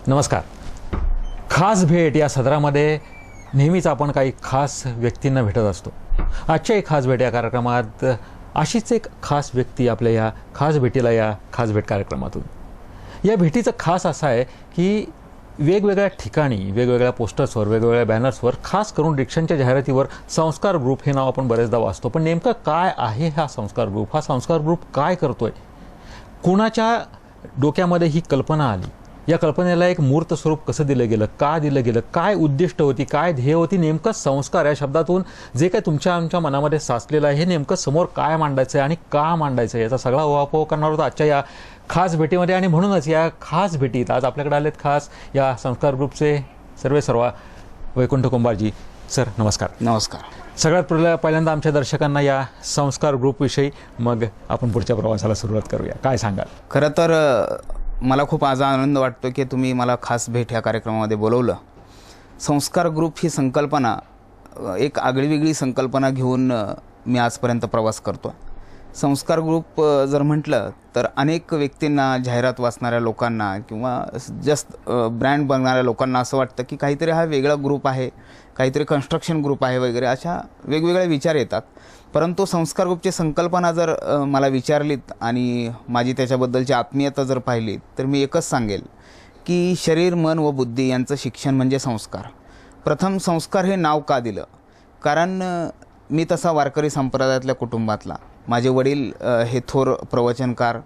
नमस्कार. खास भेट या सदरामध्ये नेहमीच आपण काही खास व्यक्तींना भेटत असतो. आजच्या एक खास भेट या कार्यक्रमात अशीच एक खास व्यक्ती आपल्या या खास भेटीला या खास भेट कार्यक्रमातून. या भेटीचं खास असं आहे की वेगवेगळ्या ठिकाणी वेगवेगळ्या पोस्टर्सवर वेगवेगळ्या बॅनर्सवर खास करून रिक्षांच्या जाहिरातीवर संस्कार ग्रुप हे नाव आपण बरेचदा वाचतो. पण नेमकं काय आहे हा संस्कार ग्रुप? हा संस्कार ग्रुप काय करतोय? कुणाच्या डोक्यामध्ये ही कल्पना आली? या कल्पनेला एक मूर्त स्वरूप कसं दिलं गेलं? का दिलं गेलं? काय उद्दिष्ट होती? काय ध्येय होती? नेमकं संस्कार या शब्दातून जे काय तुमच्या आमच्या मनामध्ये साचलेलं आहे हे नेमकं समोर काय मांडायचं आहे आणि का मांडायचं आहे याचा सगळा उहापोह करणार होता आजच्या या खास भेटीमध्ये. आणि म्हणूनच या खास भेटीत आज आपल्याकडे आलेत खास या संस्कार ग्रुपचे सर्व वैकुंठ कुंभारजी. सर नमस्कार. नमस्कार. सगळ्यात पहिल्यांदा आमच्या दर्शकांना या संस्कार ग्रुपविषयी, मग आपण पुढच्या प्रवासाला सुरुवात करूया. काय सांगाल? खरं तर मला खूप आज आनंद वाटतो की तुम्ही मला खास भेट ह्या कार्यक्रमामध्ये बोलवलं. संस्कार ग्रुप ही संकल्पना एक आगळीवेगळी संकल्पना घेऊन मी आजपर्यंत प्रवास करतो. संस्कार ग्रुप जर म्हटलं तर अनेक व्यक्तींना, जाहिरात वाचणाऱ्या लोकांना किंवा जस्ट ब्रँड बघणाऱ्या लोकांना असं वाटतं की काहीतरी हा वेगळा ग्रुप आहे, काहीतरी कन्स्ट्रक्शन ग्रुप आहे वगैरे अशा वेगवेगळे विचार येतात. परंतु संस्कार ग्रुपची संकल्पना जर मला विचारलीत आणि माझी त्याच्याबद्दलची आत्मीयता जर पाहिली तर मी एकच सांगेल की शरीर, मन व बुद्धी यांचं शिक्षण म्हणजे संस्कार. प्रथम संस्कार हे नाव का दिलं? कारण मी तसा वारकरी संप्रदायातल्या कुटुंबातला. माझे वडील हे थोर प्रवचनकार.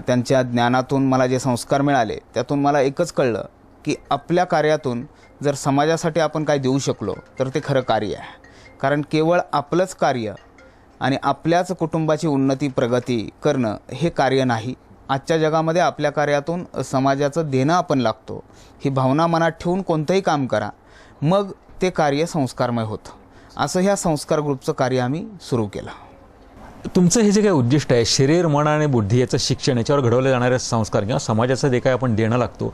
त्यांच्या ज्ञानातून मला जे संस्कार मिळाले त्यातून मला एकच कळलं की आपल्या कार्यातून जर समाजासाठी आपण काय देऊ शकलो तर ते खरं कार्य आहे. कारण केवळ आपलंच कार्य आणि आपल्याच कुटुंबाची उन्नती, प्रगती करणं हे कार्य नाही. आजच्या जगामध्ये आपल्या कार्यातून समाजाचं देणं आपण लागतो. ही भावना मनात ठेवून कोणतंही काम करा, मग ते कार्य संस्कारमय होतं. असं ह्या संस्कार ग्रुपचं कार्य आम्ही सुरू केलं. तुमचं हे जे काही उद्दिष्ट आहे, शरीर, मन आणि बुद्धी याचं शिक्षण, याच्यावर घडवले जाणारे संस्कार किंवा समाजाचं जे काही आपण देणं लागतो,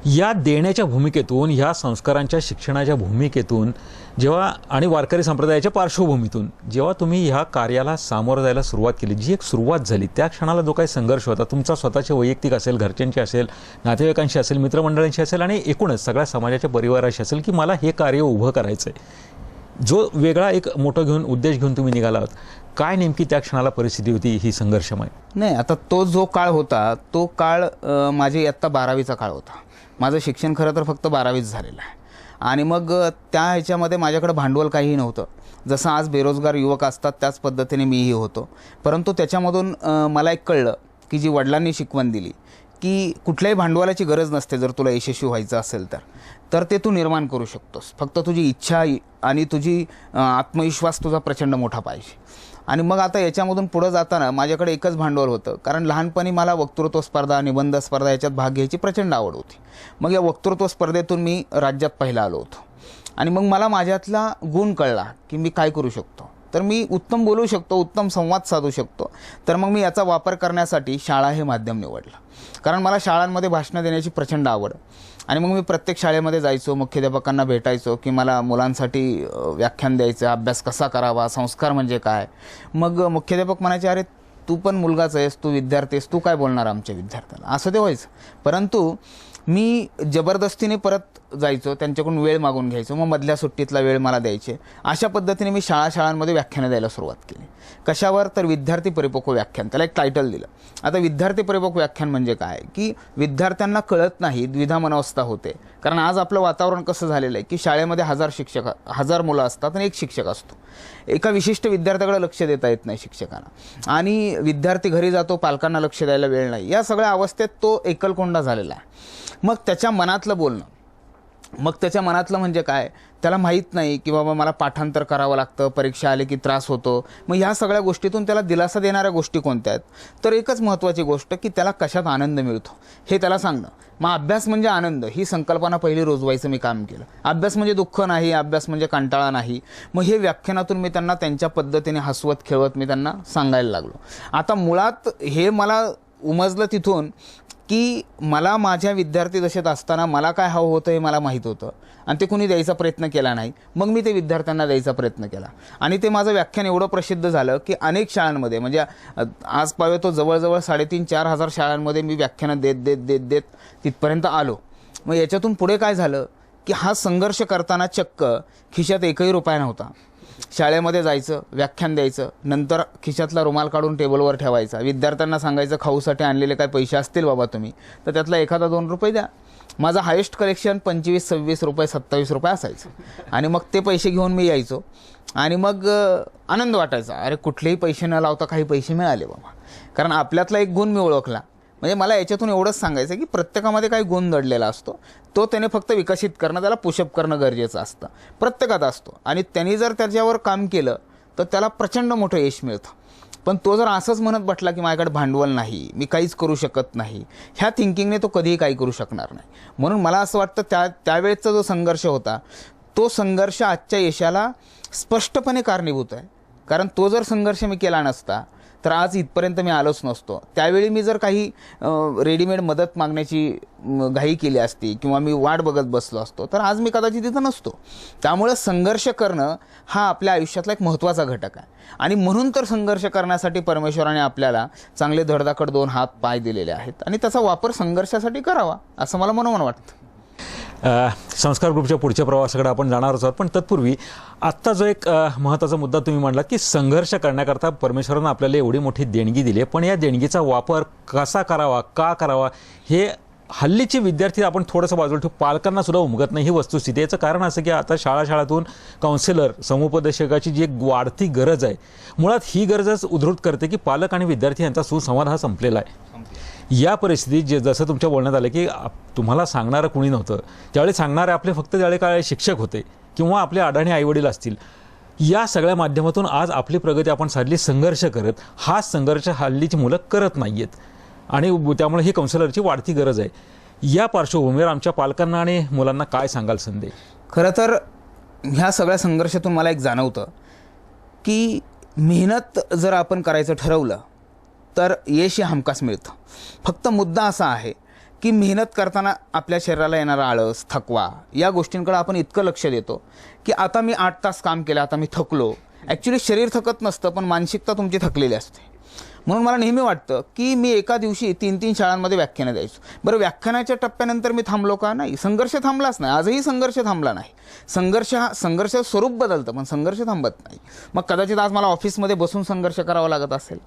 या देण्याच्या भूमिकेतून, ह्या संस्कारांच्या शिक्षणाच्या भूमिकेतून जेव्हा आणि वारकरी संप्रदायाच्या पार्श्वभूमीतून जेव्हा तुम्ही ह्या कार्याला सामोरं जायला सुरुवात केली, जी एक सुरुवात झाली, त्या क्षणाला जो काही संघर्ष होता तुमचा स्वतःचे वैयक्तिक असेल, घरच्यांची असेल, नातेवाईकांशी असेल, मित्रमंडळींशी असेल आणि एकूणच सगळ्या समाजाच्या परिवाराशी असेल की मला हे कार्य उभं करायचं आहे, जो वेगळा एक मोठं घेऊन उद्देश घेऊन तुम्ही निघाला आहात, काय नेमकी त्या क्षणाला परिस्थिती होती ही संघर्षमय? नाही, आता तो जो काळ होता तो काळ माझी आत्ता 12वीचा काळ होता. माझं शिक्षण खरं तर फक्त 12वीच झालेलं आहे. आणि मग त्या ह्याच्यामध्ये माझ्याकडं भांडवल काहीही नव्हतं. जसं आज बेरोजगार युवक असतात त्याच पद्धतीने मीही होतो. परंतु त्याच्यामधून मला एक कळलं की जी वडिलांनी शिकवण दिली की कुठल्याही भांडवलाची गरज नसते जर तुला यशस्वी व्हायचं असेल तर ते तू निर्माण करू शकतोस. फक्त तुझी इच्छा आणि तुझी आत्मविश्वास तुझा प्रचंड मोठा पाहिजे. आणि मग आता याच्यामधून पुढं जाताना माझ्याकडे एकच भांडवल होतं. कारण लहानपणी मला वक्तृत्व स्पर्धा, निबंध स्पर्धा याच्यात भाग घ्यायची प्रचंड आवड होती. मग या वक्तृत्व स्पर्धेतून मी राज्यात पहिला आलो होतो. आणि मग मला माझ्यातला गुण कळला की मी काय करू शकतो. तर मी उत्तम बोलू शकतो, उत्तम संवाद साधू शकतो. तर मग मी याचा वापर करण्यासाठी शाळा हे माध्यम निवडलं. कारण मला शाळांमध्ये भाषणं देण्याची प्रचंड आवड. आणि मग मी प्रत्येक शाळेमध्ये जायचो, मुख्याध्यापकांना भेटायचो की मला मुलांसाठी व्याख्यान द्यायचं, अभ्यास कसा करावा, संस्कार म्हणजे काय. मग मुख्याध्यापक म्हणायचे, अरे तू पण मुलगाच आहेस, तू विद्यार्थी आहेस, तू काय बोलणार आमच्या विद्यार्थ्याला, असं ते व्हायचं. परंतु मी जबरदस्तीने परत जायचो, त्यांच्याकडून वेळ मागून घ्यायचो, मग मधल्या सुट्टीतला वेळ मला द्यायचे. अशा पद्धतीने मी शाळांमध्ये व्याख्यानं द्यायला सुरुवात केली. कशावर? तर विद्यार्थी परिपक्व व्याख्यान, त्याला एक टायटल दिलं. आता विद्यार्थी परिपक्व व्याख्यान म्हणजे काय की विद्यार्थ्यांना कळत नाही, द्विधा मनोवस्था होते. कारण आज आपलं वातावरण कसं झालेलं आहे की शाळेमध्ये 1000 मुलं असतात आणि एक शिक्षक असतो. एका विशिष्ट विद्यार्थ्याकडे लक्ष देता येत नाही शिक्षकांना, आणि विद्यार्थी घरी जातो, पालकांना लक्ष द्यायला वेळ नाही. या सगळ्या अवस्थेत तो एकलकोंडा झालेला आहे. मग त्याच्या मनातलं बोलणं मग त्याच्या मनातलं म्हणजे काय, त्याला माहीत नाही की बाबा मला पाठांतर करावं लागतं, परीक्षा आले की त्रास होतो. मग ह्या सगळ्या गोष्टीतून त्याला दिलासा देणाऱ्या गोष्टी कोणत्या आहेत, तर एकच महत्त्वाची गोष्ट की त्याला कशात आनंद मिळतो हे त्याला सांगणं. मग अभ्यास म्हणजे आनंद ही संकल्पना पहिली रुजवायचं मी काम केलं. अभ्यास म्हणजे दुःख नाही, अभ्यास म्हणजे कंटाळा नाही. मग हे व्याख्यानातून मी त्यांना त्यांच्या पद्धतीने हसवत खेळवत मी त्यांना सांगायला लागलो. आता मुळात हे मला उमजलं तिथून की मला माझ्या विद्यार्थी दशेत असताना मला काय हवं होतं हे मला माहीत होतं आणि ते कुणी द्यायचा प्रयत्न केला नाही. मग मी ते विद्यार्थ्यांना द्यायचा प्रयत्न केला आणि ते माझं व्याख्यान एवढं प्रसिद्ध झालं की अनेक शाळांमध्ये, म्हणजे आज पावे तो जवळजवळ 3,500-4,000 हजार शाळांमध्ये मी व्याख्यानं देत देत देत देत तिथपर्यंत आलो. मग याच्यातून पुढे काय झालं की हा संघर्ष करताना चक्क खिशात एकही रुपया नव्हता. शाळेमध्ये जायचं, व्याख्यान द्यायचं, नंतर खिशातला रुमाल काढून टेबलवर ठेवायचा, विद्यार्थ्यांना सांगायचं खाऊसाठी आणलेले काय पैसे असतील बाबा तुम्ही तर त्यातला एखादा 2 रुपये द्या. माझं हायेस्ट कलेक्शन 25-26 रुपये 27 रुपये असायचं आणि मग ते पैसे घेऊन मी यायचो आणि मग आनंद वाटायचा, अरे कुठलेही पैसे न लावता काही पैसे मिळाले बाबा. कारण आपल्यातला एक गुण मी ओळखला. म्हणजे मला याच्यातून एवढंच सांगायचं की प्रत्येकामध्ये काही गुण दडलेला असतो, तो त्याने फक्त विकसित करणं, त्याला पुशअप करणं गरजेचं असतं, प्रत्येकात असतो आणि त्यांनी जर त्याच्यावर काम केलं तर त्याला प्रचंड मोठं यश मिळतं. पण तो जर असंच म्हणत बसला की माझ्याकडे भांडवल नाही, मी काहीच करू शकत नाही, ह्या थिंकिंगने तो कधीही काही करू शकणार नाही. म्हणून मला असं वाटतं त्यावेळेचा जो संघर्ष होता तो संघर्ष आजच्या यशाला स्पष्टपणे कारणीभूत आहे. कारण तो जर संघर्ष मी केला नसता तर आज इथपर्यंत मी आलोच नसतो. त्यावेळी मी जर काही रेडीमेड मदत मागण्याची घाई केली असती किंवा मी वाट बघत बसलो असतो तर आज मी कदाचित तिथं नसतो. त्यामुळे संघर्ष करणं हा आपल्या आयुष्यातला एक महत्त्वाचा घटक आहे आणि म्हणून तर संघर्ष करण्यासाठी परमेश्वराने आपल्याला चांगले धडधाकड 2 हात पाय दिलेले आहेत आणि त्याचा वापर संघर्षासाठी करावा असं मला मनोमन वाटतं. संस्कार ग्रुपच्या पुढच्या प्रवासाकडे आपण जाणार आहोत, पण तत्पूर्वी आत्ता जो एक महत्त्वाचा मुद्दा तुम्ही मांडला की संघर्ष करण्याकरता परमेश्वरानं आपल्याला एवढी मोठी देणगी दिली आहे, पण या देणगीचा वापर कसा करावा, का करावा हे हल्लीचे विद्यार्थी आपण थोडंसं बाजूला ठेवू, पालकांना सुद्धा उमगत नाही ही वस्तुस्थिती. याचं कारण असं की आता शाळातून काउन्सिलर, समुपदेशकाची जी एक वाढती गरज आहे, मुळात ही गरजच उद्धृत करते की पालक आणि विद्यार्थी यांचा सुसंवाद हा संपलेला आहे. या परिस्थितीत जसं तुमच्या बोलण्यात आलं की तुम्हाला सांगणारं कुणी नव्हतं, त्यावेळी सांगणारे आपले फक्त त्यावेळी काय शिक्षक होते किंवा आपले अडाणी आईवडील असतील. या सगळ्या माध्यमातून आज आपली प्रगती आपण साधली संघर्ष करत. हा संघर्ष हल्लीची मुलं करत नाही आहेत आणि त्यामुळे ही काउन्सिलरची वाढती गरज आहे. या पार्श्वभूमीवर आमच्या पालकांना आणि मुलांना काय सांगाल संदेश? खरं तर ह्या सगळ्या संघर्षातून मला एक जाणवतं की मेहनत जर आपण करायचं ठरवलं तर यश हे हमखास मिळतं. फक्त मुद्दा असा आहे की मेहनत करताना आपल्या शरीराला येणारा आळस, थकवा या गोष्टींकडे आपण इतकं लक्ष देतो की आता मी 8 तास काम केलं, आता मी थकलो. ॲक्च्युली शरीर थकत नसतं पण मानसिकता तुमची थकलेली असते. म्हणून मला नेहमी वाटतं की मी एका दिवशी 3-3 शाळांमध्ये व्याख्यानं द्यायचो. बरं, व्याख्यानाच्या टप्प्यानंतर मी थांबलो का? नाही, संघर्ष थांबलाच नाही. आजही संघर्ष थांबला नाही. संघर्ष स्वरूप बदलतं पण संघर्ष थांबत नाही. मग कदाचित आज मला ऑफिसमध्ये बसून संघर्ष करावा लागत असेल,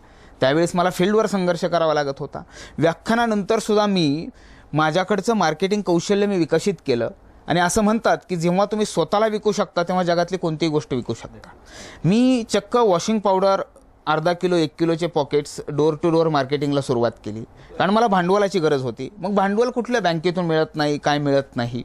त्यावेळेस मला फील्डवर संघर्ष करावा लागत होता. व्याख्यानानंतर सुद्धा मी माझ्याकडचं मार्केटिंग कौशल्य मी विकसित केलं आणि असं म्हणतात की जेव्हा तुम्ही स्वतःला विकू शकता तेव्हा जगातली कोणतीही गोष्ट विकू शकता. मी चक्क वॉशिंग पावडर अर्धा किलो 1 किलोचे पॉकेट्स डोर टू डोर मार्केटिंगला सुरुवात केली कारण मला भांडवलाची गरज होती. मग भांडवल कुठल्या बँकेतून मिळत नाही, काय मिळत नाही.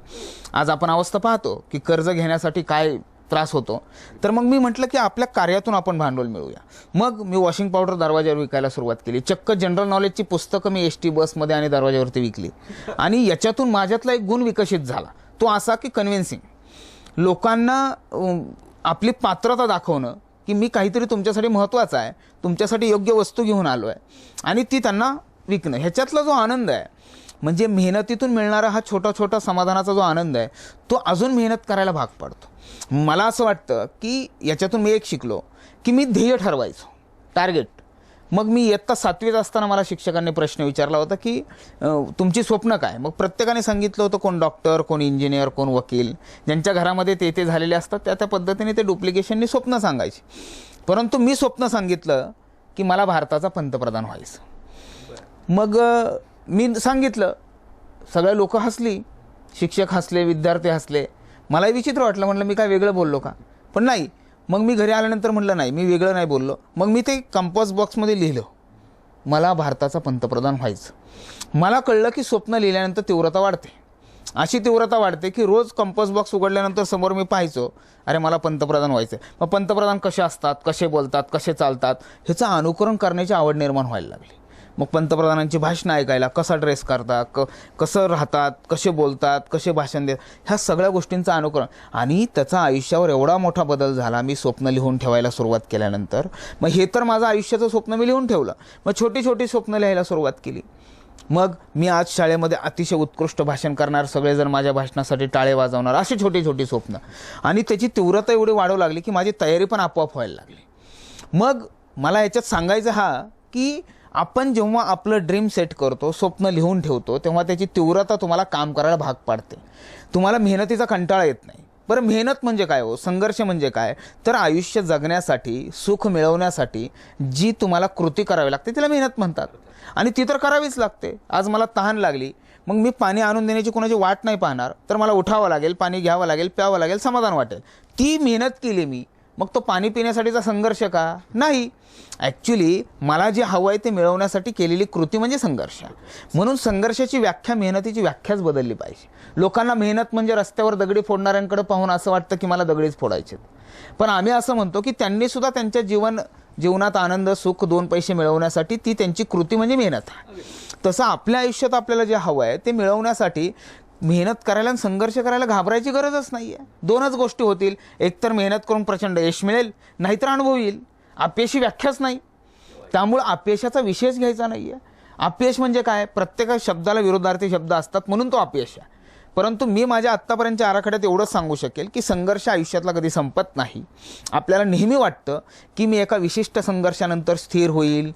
आज आपण अवस्था पाहतो की कर्ज घेण्यासाठी काय त्रास होतो. तर मग मी म्हटलं की आपल्या कार्यातून आपण भांडवल मिळवूया. मग मी वॉशिंग पावडर दरवाज्यावर विकायला सुरुवात केली. चक्क जनरल नॉलेजची पुस्तकं मी एस टी बसमध्ये आणि दरवाज्यावरती विकली आणि याच्यातून माझ्यातला एक गुण विकसित झाला, तो असा की कन्व्हिन्सिंग, लोकांना आपली पात्रता दाखवणं की मी काहीतरी तुमच्यासाठी महत्त्वाचं आहे, तुमच्यासाठी योग्य वस्तू घेऊन आलो आहे आणि ती त्यांना विकणं. ह्याच्यातला जो आनंद आहे म्हणजे मेहनतीतून मिळणारा हा छोटा छोटा समाधानाचा जो आनंद आहे तो अजून मेहनत करायला भाग पडतो. मला असं वाटतं की याच्यातून मी एक शिकलो की मी ध्येय ठरवायचो, टार्गेट. मग मी इयत्ता 7वीत असताना मला शिक्षकांनी प्रश्न विचारला होता की तुमची स्वप्न काय? मग प्रत्येकाने सांगितलं होतं कोण डॉक्टर, कोण इंजिनियर, कोण वकील. ज्यांच्या घरामध्ये ते झालेले असतात त्या पद्धतीने ते डुप्लिकेशननी स्वप्न सांगायचे. परंतु मी स्वप्न सांगितलं की मला भारताचा पंतप्रधान व्हायचं. मग मी सांगितलं, सगळे लोक हसली, शिक्षक हसले, विद्यार्थी हसले. मलाही विचित्र वाटलं, म्हटलं मी काय वेगळं बोललो का? पण नाही. मग मी घरी आल्यानंतर म्हटलं नाही, मी वेगळं नाही बोललो. मग मी ते कंपास बॉक्समध्ये लिहिलं, मला भारताचा पंतप्रधान व्हायचं. मला कळलं की स्वप्न लिहिल्यानंतर तीव्रता वाढते अशी तीव्रता वाढते की रोज कंपोस्ट बॉक्स उघडल्यानंतर समोर मी पाहायचो, अरे मला पंतप्रधान व्हायचं आहे. मग पंतप्रधान कसे असतात, कसे बोलतात, कसे चालतात, ह्याचं अनुकरण करण्याची आवड निर्माण व्हायला लागली. मग पंतप्रधानांची भाषणं ऐकायला, कसा ड्रेस करतात, कसं राहतात, कसे बोलतात, कसे भाषण देतात, ह्या सगळ्या गोष्टींचं अनुकरण. आणि त्याचा आयुष्यावर एवढा मोठा बदल झाला. मी स्वप्न लिहून ठेवायला सुरुवात केल्यानंतर मग हे तर माझं आयुष्याचं स्वप्न मी लिहून ठेवलं. मग छोटी छोटी स्वप्न लिहायला सुरुवात केली. मग मी आज शाळेमध्ये अतिशय उत्कृष्ट भाषण करणार, सगळेजण माझ्या भाषणासाठी टाळे वाजवणार, अशी छोटी छोटी स्वप्न. आणि त्याची तीव्रता एवढी वाढू लागली की माझी तयारी पण आपोआप व्हायला लागली. मग मला याच्यात सांगायचं हा की आपण जेव्हा आपलं ड्रीम सेट करतो, स्वप्न लिहून ठेवतो, तेव्हा त्याची तीव्रता तुम्हाला काम करायला भाग पाडते. तुम्हाला मेहनतीचा कंटाळा येत नाही. बरं, मेहनत म्हणजे काय हो, संघर्ष म्हणजे काय, तर आयुष्य जगण्यासाठी, सुख मिळवण्यासाठी जी तुम्हाला कृती करावी लागते तिला मेहनत म्हणतात. आणि ती तर करावीच लागते. आज मला तहान लागली, मग मी पाणी आणून देण्याची कोणाची वाट नाही पाहणार, तर मला उठावं लागेल, पाणी घ्यावं लागेल, प्यावं लागेल, समाधान वाटेल. ती मेहनत केली मी. मग तो पाणी पिण्यासाठीचा संघर्ष का? नाही. ॲक्च्युली मला जे हवं आहे ते मिळवण्यासाठी केलेली कृती म्हणजे संघर्ष. म्हणून संघर्षाची व्याख्या, मेहनतीची व्याख्याच बदलली पाहिजे. लोकांना मेहनत म्हणजे रस्त्यावर दगडी फोडणाऱ्यांकडे पाहून असं वाटतं की मला दगडीच फोडायचे. पण आम्ही असं म्हणतो की त्यांनीसुद्धा त्यांच्या जीवनात आनंद, सुख, 2 पैसे मिळवण्यासाठी ती त्यांची कृती म्हणजे मेहनत आहे. तसं आपल्या आयुष्यात आपल्याला जे हवं आहे ते मिळवण्यासाठी मेहनत करायला आणि संघर्ष करायला घाबरायची गरजच नाही आहे. 2च गोष्टी होतील, एकतर मेहनत करून प्रचंड यश मिळेल, नाहीतर अनुभव येईल. अपयशी व्याख्याच नाही. त्यामुळे अपयशाचा विषयच घ्यायचा नाही आहे. अपयश म्हणजे काय, प्रत्येक शब्दाला विरोधार्थी शब्द असतात म्हणून तो अपयश आहे. परंतु मी माझ्या आत्तापर्यंतच्या आराखड्यात एवढंच सांगू शकेल की संघर्ष आयुष्यातला कधी संपत नाही. आपल्याला नेहमी वाटतं की मी एका विशिष्ट संघर्षानंतर स्थिर होईल,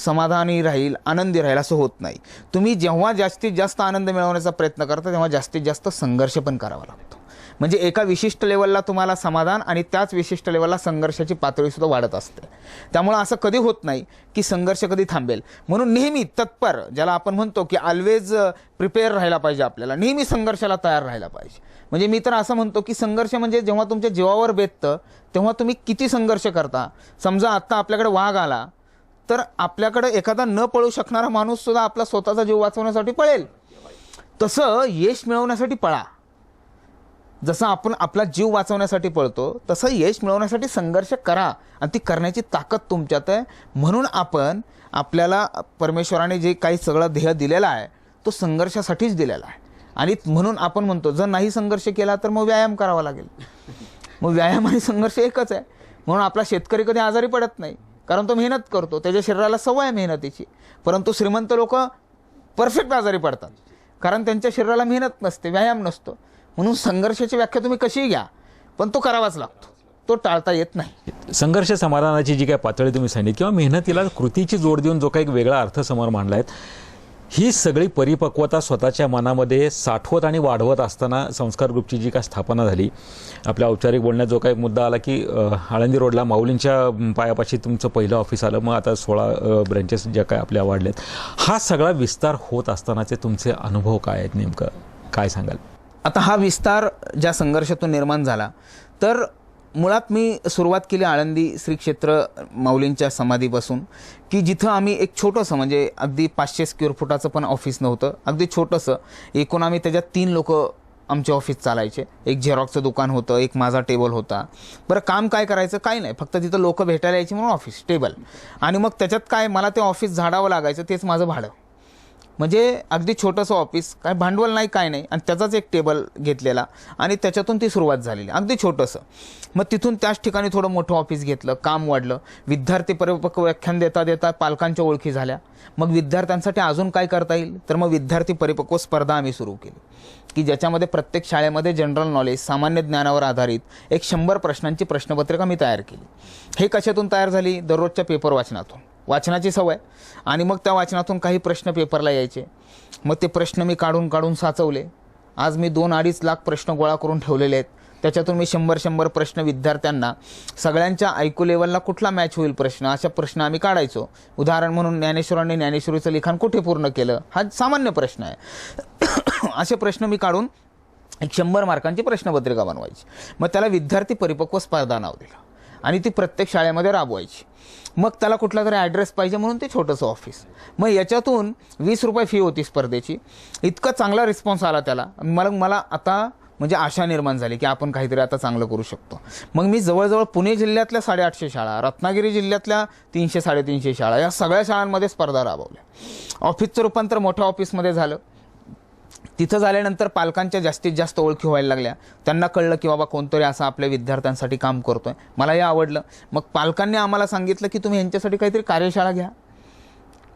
समाधानी राहील, आनंदी राहील. असं होत नाही. तुम्ही जेव्हा जास्तीत जास्त आनंद मिळवण्याचा प्रयत्न करता तेव्हा जास्तीत जास्त संघर्ष पण करावा लागतो. म्हणजे एका विशिष्ट लेवलला तुम्हाला समाधान आणि त्याच विशिष्ट लेवलला संघर्षाची पातळीसुद्धा वाढत असते. त्यामुळं असं कधी होत नाही की संघर्ष कधी थांबेल. म्हणून नेहमी तत्पर, ज्याला आपण म्हणतो की ऑलवेज प्रिपेअर राहायला पाहिजे. आपल्याला नेहमी संघर्षाला तयार राहायला पाहिजे. म्हणजे मी तर असं म्हणतो की संघर्ष म्हणजे जेव्हा तुमच्या जीवावर बेततं तेव्हा तुम्ही किती संघर्ष करता. समजा आत्ता आपल्याकडे वाघ आला तर आपल्याकडे एखादा न पळू शकणारा माणूससुद्धा आपला स्वतःचा जीव वाचवण्यासाठी पळेल. तसं यश मिळवण्यासाठी पळा. जसं आपण आपला जीव वाचवण्यासाठी पळतो तसं यश मिळवण्यासाठी संघर्ष करा. आणि ती करण्याची ताकद तुमच्यात आहे. म्हणून आपल्याला परमेश्वराने जे काही सगळं ध्येय दिलेलं आहे तो संघर्षासाठीच दिलेला आहे. आणि म्हणून आपण म्हणतो जर नाही संघर्ष केला तर मग व्यायाम करावा लागेल. मग व्यायाम आणि संघर्ष एकच आहे. म्हणून आपला शेतकरी कधी आजारी पडत नाही, कारण तो मेहनत करतो, त्याच्या शरीराला सवय आहे मेहनतीची. परंतु श्रीमंत लोक परफेक्ट आजारी पडतात, कारण त्यांच्या शरीराला मेहनत नसते, व्यायाम नसतो. म्हणून संघर्षाची व्याख्या तुम्ही कशीही घ्या, पण तो करावाच लागतो, तो टाळता येत नाही. संघर्ष समाधानाची जी काय पातळी तुम्ही सांगितली किंवा मेहनतीला कृतीची जोड देऊन जो काही एक वेगळा अर्थ समोर मांडला आहे, ही सगळी परिपक्वता स्वतःच्या मनामध्ये साठवत आणि वाढवत असताना संस्कार ग्रुपची जी काय स्थापना झाली. आपल्या औपचारिक बोलण्यात जो काही मुद्दा आला की आळंदी रोडला माऊलींच्या पायापाशी तुमचं पहिलं ऑफिस आलं, मग आता 16 ब्रँचेस ज्या काय आपल्या वाढलेत, हा सगळा विस्तार होत असतानाचे तुमचे अनुभव काय आहेत, नेमकं काय सांगाल? आता हा विस्तार ज्या संघर्षातून निर्माण झाला, तर मुळात मी सुरुवात केली आळंदी श्री क्षेत्र माऊलींच्या समाधीपासून, की जिथं आम्ही एक छोटंसं, म्हणजे अगदी 500 स्क्वेअर फुटाचं पण ऑफिस नव्हतं, अगदी छोटंसं. एकूण आम्ही त्याच्यात 3 लोक आमचे ऑफिस चालायचे. एक झेरॉक्सचं दुकान होतं, एक माझा टेबल होता. बरं, काम काय करायचं, काय नाही, फक्त तिथं लोक भेटायला यायची म्हणून ऑफिस, टेबल. आणि मग त्याच्यात काय, मला ते ऑफिस झाडावं लागायचं, तेच माझं भाडं. म्हणजे अगदी छोटंसं ऑफिस, काय भांडवल नाही, काय नाही, आणि त्याचाच एक टेबल घेतलेला आणि त्याच्यातून ती सुरुवात झालेली, अगदी छोटंसं. मग तिथून त्याच ठिकाणी थोडं मोठं ऑफिस घेतलं, काम वाढलं. विद्यार्थी परिपक्व व्याख्यान देता देता पालकांच्या ओळखी झाल्या. मग विद्यार्थ्यांसाठी अजून काय करता येईल, तर मग विद्यार्थी परिपक्व स्पर्धा आम्ही सुरू केली, की ज्याच्यामध्ये प्रत्येक शाळेमध्ये जनरल नॉलेज, सामान्य ज्ञानावर आधारित एक 100 प्रश्नांची प्रश्नपत्रिका मी तयार केली. हे कशातून तयार झाली, दररोजच्या पेपर वाचनातून, वाचनाची सवय. आणि मग त्या वाचनातून काही प्रश्न पेपरला यायचे, मग ते प्रश्न मी काढून काढून साचवले. आज मी 2-2.5 लाख प्रश्न गोळा करून ठेवलेले आहेत. त्याच्यातून मी 100 प्रश्न विद्यार्थ्यांना, सगळ्यांच्या ऐकू लेवलला कुठला मॅच होईल प्रश्न, अशा प्रश्न आम्ही काढायचो. उदाहरण म्हणून ज्ञानेश्वरांनी ज्ञानेश्वरीचं लिखाण कुठे पूर्ण केलं, हा सामान्य प्रश्न आहे. असे प्रश्न मी काढून एक 100 मार्कांची प्रश्नपत्रिका बनवायची. मग त्याला विद्यार्थी परिपक्व स्पर्धा नाव दिलं. आणि ती प्रत्येक शाळेमध्ये राबवायची. मग त्याला कुठला तरी ॲड्रेस पाहिजे म्हणून ते छोटंसं ऑफिस. मग याच्यातून 20 रुपये फी होती स्पर्धेची. इतका चांगला रिस्पॉन्स आला त्याला. मला आता म्हणजे आशा निर्माण झाली की आपण काहीतरी आता चांगलं करू शकतो. मग मी जवळजवळ पुणे जिल्ह्यातल्या 850 शाळा, रत्नागिरी जिल्ह्यातल्या 300-350 शाळा, या सगळ्या शाळांमध्ये स्पर्धा राबवल्या. ऑफिसचं रूपांतर मोठ्या ऑफिसमध्ये झालं. तिथं झाल्यानंतर पालकांच्या जास्तीत जास्त ओळखी व्हायला लागल्या. त्यांना कळलं की बाबा कोणतरी असं आपल्या विद्यार्थ्यांसाठी काम करतोय. मला हे आवडलं. मग पालकांनी आम्हाला सांगितलं की तुम्ही ह्यांच्यासाठी काहीतरी कार्यशाळा घ्या,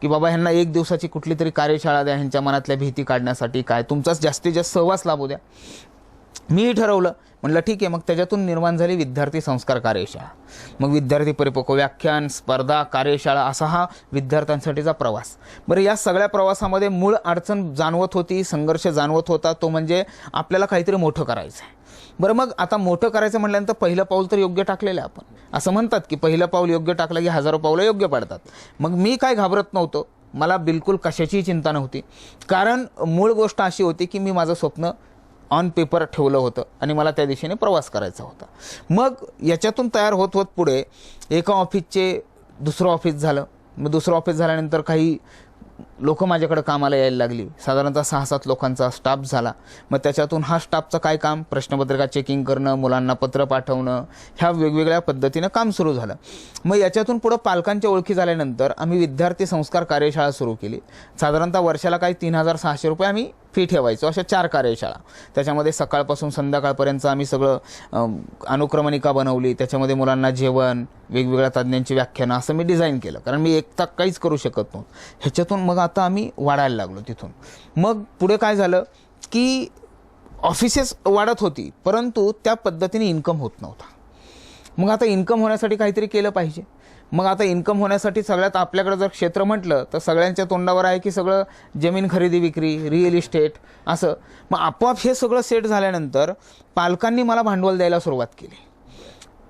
की बाबा ह्यांना 1 दिवसाची कुठली तरी कार्यशाळा द्या, ह्यांच्या मनातल्या भीती काढण्यासाठी, काय तुमचाच जास्तीत जास्त सहवास लाभू द्या. मी ठरवलं, म्हणलं ठीक आहे. मग त्याच्यातून निर्माण झाली विद्यार्थी संस्कार कार्यशाळा. मग विद्यार्थी परिपक्व व्याख्यान, स्पर्धा, कार्यशाळा असा हा विद्यार्थ्यांसाठीचा प्रवास. बरं, या सगळ्या प्रवासामध्ये मूळ अडचण जाणवत होती, संघर्ष जाणवत होता, तो म्हणजे आपल्याला काहीतरी मोठं करायचं आहे. बरं, मग आता मोठं करायचं म्हटल्यानंतर पहिलं पाऊल तर योग्य टाकलेलं आहे आपण. असं म्हणतात की पहिलं पाऊल योग्य टाकलं की हजारो पावलं योग्य पडतात. मग मी काय घाबरत नव्हतो. मला बिलकुल कशाचीही चिंता नव्हती. कारण मूळ गोष्ट अशी होती की मी माझं स्वप्न ऑन पेपर ठेवलं होतं आणि मला त्या दिशेने प्रवास करायचा होता. मग याच्यातून तयार होत होत पुढे एका ऑफिसचे दुसरं ऑफिस झालं. मग दुसरं ऑफिस झाल्यानंतर काही लोक माझ्याकडे कामाला यायला लागली. साधारणतः 6-7 लोकांचा स्टाफ झाला. मग त्याच्यातून हा स्टाफचं काय काम, प्रश्नपत्रिका चेकिंग करणं, मुलांना पत्र पाठवणं, ह्या वेगवेगळ्या पद्धतीनं काम सुरू झालं. मग याच्यातून पुढं पालकांच्या ओळखी झाल्यानंतर आम्ही विद्यार्थी संस्कार कार्यशाळा सुरू केली. साधारणतः वर्षाला काही 3600 रुपये आम्ही फी ठेवायचो. अशा 4 कार्यशाळा. त्याच्यामध्ये सकाळपासून संध्याकाळपर्यंत आम्ही सगळं अनुक्रमणिका बनवली. त्याच्यामध्ये मुलांना जेवण, वेगवेगळ्या तज्ज्ञांची व्याख्यानं असं मी डिझाईन केलं. कारण मी एकटा काहीच करू शकत नव्हतो. ह्याच्यातून मग आता आम्ही वाढायला लागलो तिथून. मग पुढे काय झालं की ऑफिसेस वाढत होती, परंतु त्या पद्धतीने इन्कम होत नव्हता. मग आता इन्कम होण्यासाठी काहीतरी केलं पाहिजे. मग आता इन्कम होण्यासाठी सगळ्यात आपल्याकडे जर क्षेत्र म्हटलं तर सगळ्यांच्या तोंडावर आहे की सगळं जमीन खरेदी विक्री, रिअल इस्टेट असं. मग आपोआप हे सगळं सेट झाल्यानंतर पालकांनी मला भांडवल द्यायला सुरुवात केली.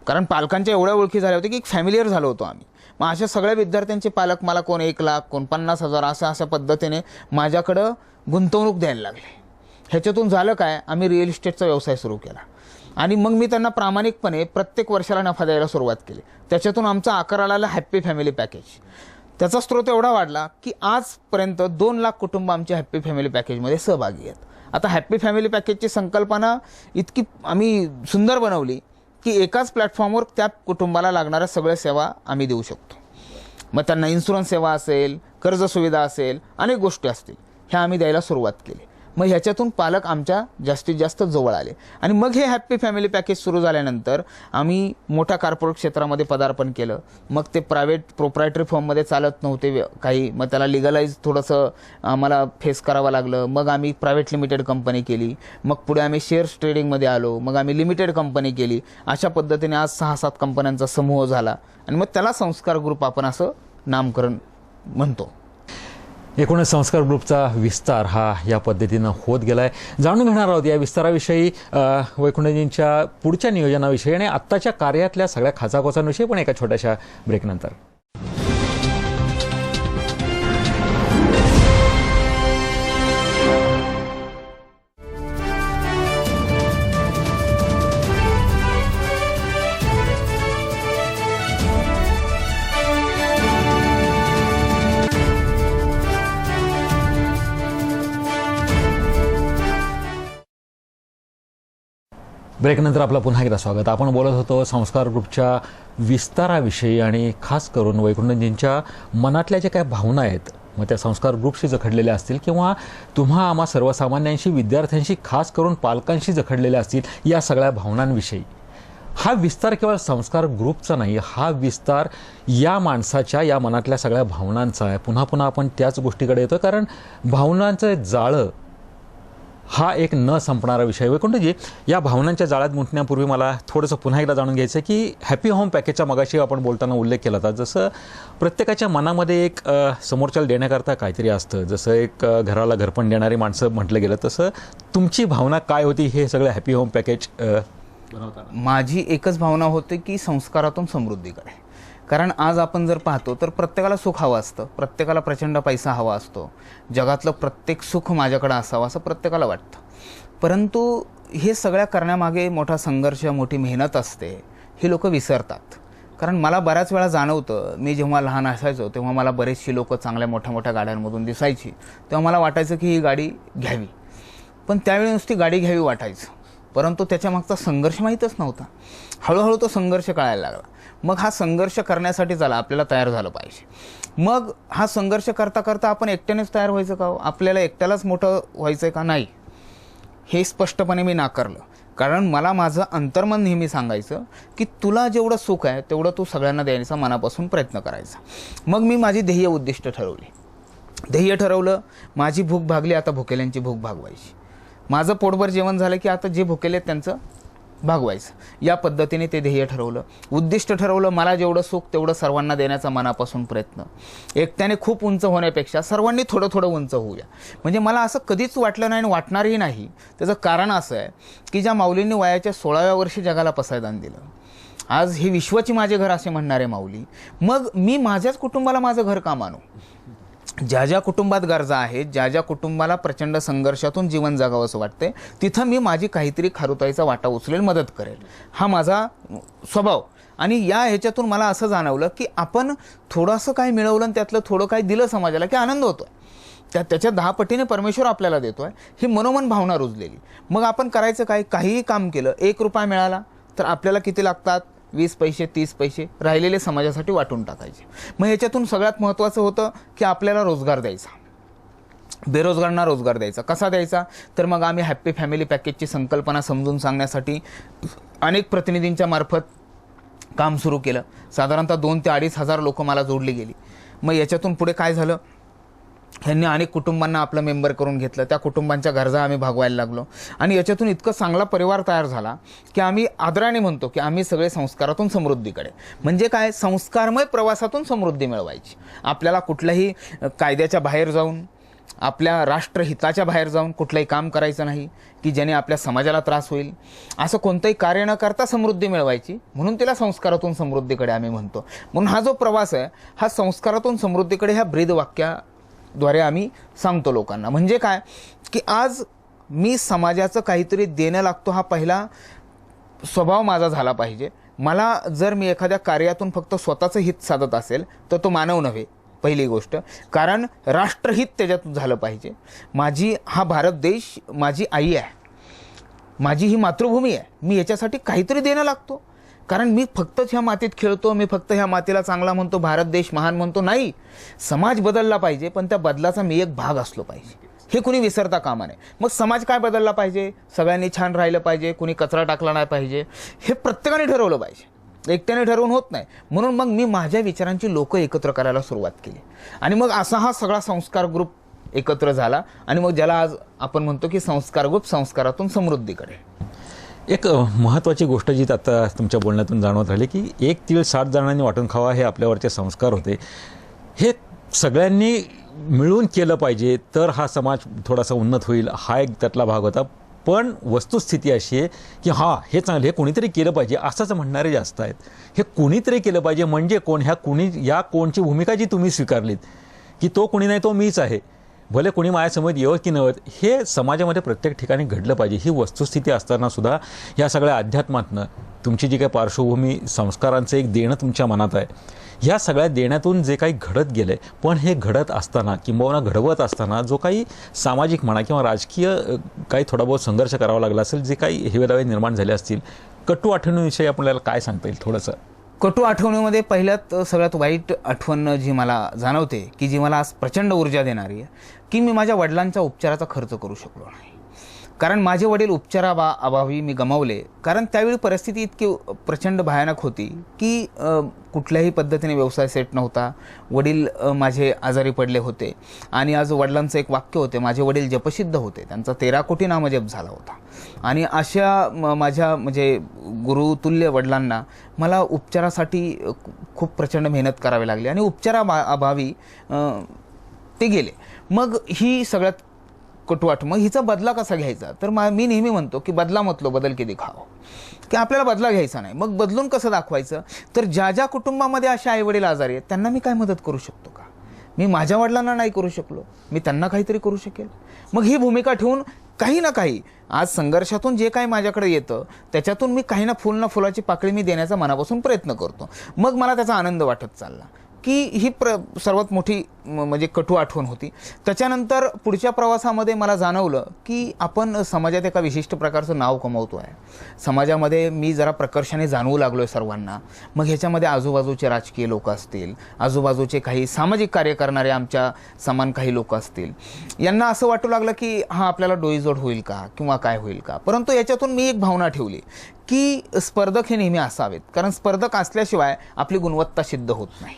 कारण पालकांच्या एवढ्या ओळखी झाल्या होत्या की एक फॅमिलियर झालो होतो आम्ही. मग अशा सगळ्या विद्यार्थ्यांचे पालक मला कोण 1 लाख, कोण 50,000 अशा पद्धतीने माझ्याकडं गुंतवणूक द्यायला लागले. ह्याच्यातून झालं काय, आम्ही रिअल इस्टेटचा व्यवसाय सुरू केला. आणि मग मी त्यांना प्रामाणिकपणे प्रत्येक वर्षाला नफा द्यायला सुरुवात केली. त्याच्यातून आमचा आकार आलेला हॅप्पी फॅमिली पॅकेज. त्याचा स्रोत एवढा वाढला की आजपर्यंत 2 लाख कुटुंब आमच्या हॅप्पी फॅमिली पॅकेजमध्ये सहभागी आहेत. आता हॅप्पी फॅमिली पॅकेजची संकल्पना इतकी आम्ही सुंदर बनवली की एकाच प्लॅटफॉर्मवर त्या कुटुंबाला लागणाऱ्या सगळ्या सेवा आम्ही देऊ शकतो. मग त्यांना इन्शुरन्स सेवा असेल, कर्ज सुविधा असेल, अनेक गोष्टी असतील, ह्या आम्ही द्यायला सुरुवात केली. मग ह्याच्यातून पालक आमच्या जास्तीत जास्त जवळ आले. आणि मग हे हॅप्पी फॅमिली पॅकेज सुरू झाल्यानंतर आम्ही मोठ्या कॉर्पोरेट क्षेत्रामध्ये पदार्पण केलं. मग ते प्रायव्हेट प्रोप्रायटरी फॉर्ममध्ये चालत नव्हते काही. मग त्याला लिगलाइज थोडंसं आम्हाला फेस करावं लागलं. मग आम्ही प्रायव्हेट लिमिटेड कंपनी केली. मग पुढे आम्ही शेअर्स ट्रेडिंगमध्ये आलो. मग आम्ही लिमिटेड कंपनी केली. अशा पद्धतीने आज 6-7 कंपन्यांचा समूह झाला. आणि मग त्याला संस्कार ग्रुप आपण असं नामकरण म्हणतो. एकूणच संस्कार ग्रुपचा विस्तार हा या पद्धतीनं होत गेला आहे. जाणून घेणार आहोत या विस्ताराविषयी, वैकुंठजींच्या पुढच्या नियोजनाविषयी आणि आत्ताच्या कार्यातल्या सगळ्या खाचाखोचांविषयी, पण एका छोट्याशा ब्रेकनंतर. ब्रेकनंतर आपलं पुन्हा एकदा स्वागत. आपण बोलत होतो संस्कार ग्रुपच्या विस्ताराविषयी आणि खास करून वैकुंठजींच्या मनातल्या ज्या काही भावना आहेत, मग त्या संस्कार ग्रुपशी जखडलेल्या असतील किंवा तुम्हा आम्हा सर्वसामान्यांशी, विद्यार्थ्यांशी, खास करून पालकांशी जखडलेल्या असतील, या सगळ्या भावनांविषयी. हा विस्तार केवळ संस्कार ग्रुपचा नाही, हा विस्तार या माणसाच्या, या मनातल्या सगळ्या भावनांचा आहे. पुन्हा पुन्हा आपण त्याच गोष्टीकडे येतो, कारण भावनांचं जाळं हा एक न संपणारा विषय. वैकुंठजी, या भावनांच्या जाळ्यात गुंतण्यापूर्वी मला थोडंसं पुन्हा एकदा जाणून घ्यायचं आहे की हॅपी होम पॅकेजचा मगाशी आपण बोलताना उल्लेख केला होता. जसं प्रत्येकाच्या मनामध्ये एक समोरच्याला देण्याकरता काहीतरी असतं, जसं एक घराला घरपण देणारी माणसं म्हटलं गेलं, तसं तुमची भावना काय होती हे सगळं हॅपी होम पॅकेज बनवताना? माझी एकच भावना होती की संस्कारातून समृद्धीकडे. कारण आज आपण जर पाहतो तर प्रत्येकाला सुख हवं असतं, प्रत्येकाला प्रचंड पैसा हवा असतो, जगातलं प्रत्येक सुख माझ्याकडे असावं असं प्रत्येकाला वाटतं. परंतु हे सगळ्या करण्यामागे मोठा संघर्ष, मोठी मेहनत असते, हे लोक विसरतात. कारण मला बऱ्याच वेळा जाणवतं, मी जेव्हा लहान असायचो तेव्हा मला बरेचशी लोकं चांगल्या मोठ्या मोठ्या गाड्यांमधून दिसायची, तेव्हा मला वाटायचं की ही गाडी घ्यावी. पण त्यावेळी नुसती गाडी घ्यावी वाटायचं, परंतु त्याच्यामागचा संघर्ष माहीतच नव्हता. हळूहळू तो संघर्ष कळायला लागला. मग हा संघर्ष करण्यासाठी चला आपल्याला तयार झालं पाहिजे. मग हा संघर्ष करता करता आपण एकट्यानेच तयार व्हायचं का? आपल्याला एकट्यालाच मोठं व्हायचं आहे का? नाही, हे स्पष्टपणे मी नाकारलं. कारण मला माझं अंतर्मन नेहमी सांगायचं की तुला जेवढं सुख आहे तेवढं तू सगळ्यांना द्यायचा मनापासून प्रयत्न करायचा. मग मी माझी ध्येय उद्दिष्ट ठरवली. ध्येय ठरवलं, माझी भूक भागली, आता भुकेल्यांची भूक भागवायची. माझं पोटभर जेवण झालं की आता जे भुकेले त्यांचं भागवायचं. या पद्धतीने ते ध्येय ठरवलं, उद्दिष्ट ठरवलं. मला जेवढं सुख तेवढं सर्वांना देण्याचा मनापासून प्रयत्न. एकट्याने खूप उंच होण्यापेक्षा सर्वांनी थोडं थोडं उंच होऊया. म्हणजे मला असं कधीच वाटलं नाही आणि वाटणारही नाही. त्याचं कारण असं आहे की ज्या माऊलींनी वयाच्या 16व्या वर्षी जगाला पसायदान दिलं, आज हे विश्वाची माझे घर असे म्हणणारे माऊली, मग मी माझ्याच कुटुंबाला माझं घर का मानू? ज्या ज्या कुटुंबात गरजा आहेत, ज्या ज्या कुटुंबाला प्रचंड संघर्षातून जीवन जगावं असं वाटतंय, तिथं मी माझी काहीतरी खारुताईचा वाटा उचलेल, मदत करेल. हा माझा स्वभाव. आणि या ह्याच्यातून मला असं जाणवलं की आपण थोडंसं काय मिळवलं आणि त्यातलं थोडं काय दिलं समाजाला की आनंद होतोय. त्याच्या 10 पटीने परमेश्वर आपल्याला देतोय, ही मनोमन भावना रुजलेली. मग आपण करायचं काय? काहीही काम केलं, 1 रुपया मिळाला तर आपल्याला किती लागतात? 20 पैसे, 30 पैसे राहिलेले समाजासाठी वाटून टाकायचे. मग ह्याच्यातून सगळ्यात महत्त्वाचं होतं की आपल्याला रोजगार द्यायचा, बेरोजगारांना रोजगार द्यायचा. कसा द्यायचा? तर मग आम्ही हॅप्पी फॅमिली पॅकेजची संकल्पना समजून सांगण्यासाठी अनेक प्रतिनिधींच्या मार्फत काम सुरू केलं. साधारणतः 2,000 ते 2,500 लोकं मला जोडली गेली. मग याच्यातून पुढे काय झालं? ह्यांनी अनेक कुटुंबांना आपलं मेंबर करून घेतलं, त्या कुटुंबांच्या गरजा आम्ही भागवायला लागलो. आणि याच्यातून इतकं चांगला परिवार तयार झाला की आम्ही आदराने म्हणतो की आम्ही सगळे संस्कारातून समृद्धीकडे. म्हणजे काय? संस्कारमय प्रवासातून समृद्धी मिळवायची. आपल्याला कुठल्याही कायद्याच्या बाहेर जाऊन, आपल्या राष्ट्रहिताच्या बाहेर जाऊन कुठलंही काम करायचं नाही की ज्याने आपल्या समाजाला त्रास होईल. असं कोणतंही कार्य न करता समृद्धी मिळवायची, म्हणून तिला संस्कारातून समृद्धीकडे आम्ही म्हणतो. म्हणून हा जो प्रवास आहे हा संस्कारातून समृद्धीकडे ह्या ब्रीद वाक्याद्वारे आम्ही सांगतो लोकांना. म्हणजे काय की आज मी समाजाचं काहीतरी देणं लागतो, हा पहिला स्वभाव माझा झाला पाहिजे. मला जर मी एखाद्या कार्यातून फक्त स्वतःचं हित साधत असेल तर तो मानव नव्हे, पहिली गोष्ट. कारण राष्ट्रहित त्याच्यात झालं पाहिजे. हा भारत देश माझी आई आहे, माझी ही मातृभूमी आहे. मी याच्यासाठी काहीतरी देणं लागतो. कारण मी फक्तच ह्या मातीत खेळतो, मी फक्त ह्या मातीला चांगला म्हणतो, भारत देश महान म्हणतो, नाही. समाज बदलला पाहिजे, पण त्या बदलाचा मी एक भाग असलो पाहिजे, हे कुणी विसरता कामा नये. मग समाज काय बदलला पाहिजे? सगळ्यांनी छान राहिलं पाहिजे, कुणी कचरा टाकला नाही पाहिजे, हे प्रत्येकाने ठरवलं पाहिजे. एकट्याने ठरवून होत नाही. म्हणून मग मी माझ्या विचारांची लोक एकत्र करायला सुरुवात केली. आणि मग असा हा सगळा संस्कार ग्रुप एकत्र झाला. आणि मग ज्याला आज आपण म्हणतो की संस्कार ग्रुप, संस्कारातून समृद्धीकडे. एक महत्त्वाची गोष्ट जी आता तुमच्या बोलण्यातून जाणवत राहिली की 1 तीळ 7 जणांनी वाटून खावा, हे आपल्यावरचे संस्कार होते. हे सगळ्यांनी मिळून केलं पाहिजे तर हा समाज थोडासा उन्नत होईल, हा एक त्यातला भाग होता. पण वस्तुस्थिती अशी आहे की हे चांगलं, हे कोणीतरी केलं पाहिजे असंच म्हणणारे जास्त आहेत. हे कोणीतरी केलं पाहिजे म्हणजे कोण? या कोणची भूमिका जी तुम्ही स्वीकारलीत की तो कोणी नाही, तो मीच आहे, भले कोणी माझ्यासमोर येवत की नव्हत, हे समाजामध्ये प्रत्येक ठिकाणी घडलं पाहिजे. ही वस्तुस्थिती असताना सुद्धा या सगळ्या अध्यात्मातनं तुमची जी काही पार्श्वभूमी, संस्कारांचं एक देणं तुमच्या मनात आहे, ह्या सगळ्या देण्यातून जे काही घडत गेलं आहे, पण हे घडत असताना किंवा घडवत असताना जो काही सामाजिक म्हणा किंवा राजकीय काही थोडा बहुत संघर्ष करावा लागला असेल, जे काही हेवेदावे निर्माण झाले असतील, कटू आठवणीविषयी आपल्याला काय सांगता येईल थोडंसं? कटू आठवणीमध्ये पहिल्यात सगळ्यात वाईट आठवण जी मला जाणवते की जी मला आज प्रचंड ऊर्जा देणारी आहे की मी माझ्या वडिलांच्या उपचाराचा खर्च करू शकलो नाही. कारण माझे वडील उपचाराअभावी मी गमावले. कारण त्यावेळी परिस्थिती इतकी प्रचंड भयानक होती की कुठल्याही पद्धतीने व्यवसाय सेट नव्हता. वडील माझे आजारी पडले होते. आणि आज वडिलांचं एक वाक्य होते, माझे वडील जपसिद्ध होते, त्यांचा 13 कोटी नामजप झाला होता. आणि अशा माझ्या म्हणजे गुरुतुल्य वडिलांना मला उपचारासाठी खूप प्रचंड मेहनत करावी लागली आणि उपचाराअभावी ते गेले. मग ही सगळ्यात कटू आठवण. मग हिचा बदला कसा घ्यायचा? तर मी नेहमी म्हणतो की बदला मतलो बदल की दिखाओ, की आपल्याला बदला घ्यायचा नाही. मग बदलून कसं दाखवायचं? तर ज्या ज्या कुटुंबामध्ये असे आईवडील आजारी आहेत त्यांना मी काय मदत करू शकतो का? मी माझ्या वडिलांना नाही करू शकलो, मी त्यांना काहीतरी करू शकेल. मग ही भूमिका ठेवून काही ना काही आज संघर्षातून जे काही माझ्याकडे येतं त्याच्यातून मी काही ना फुल ना फुलाची पाकळी मी देण्याचा मनापासून प्रयत्न करतो. मग मला त्याचा आनंद वाटत चालला की ही सर्वात मोठी म्हणजे कटू आठवण होती. त्याच्यानंतर पुढच्या प्रवासामध्ये मला जाणवलं की आपण समाजात एका विशिष्ट प्रकारचं नाव कमवतो आहे. समाजामध्ये मी जरा प्रकर्षाने जाणवू लागलो आहे सर्वांना. मग ह्याच्यामध्ये आजूबाजूचे राजकीय लोक असतील, आजूबाजूचे काही सामाजिक कार्य करणारे आमच्या समान काही लोक असतील, यांना असं वाटू लागलं की हा आपल्याला डोईजोड होईल का किंवा काय होईल का. परंतु याच्यातून मी एक भावना ठेवली की स्पर्धक हे नेहमी असावेत, कारण स्पर्धक असल्याशिवाय आपली गुणवत्ता सिद्ध होत नाही.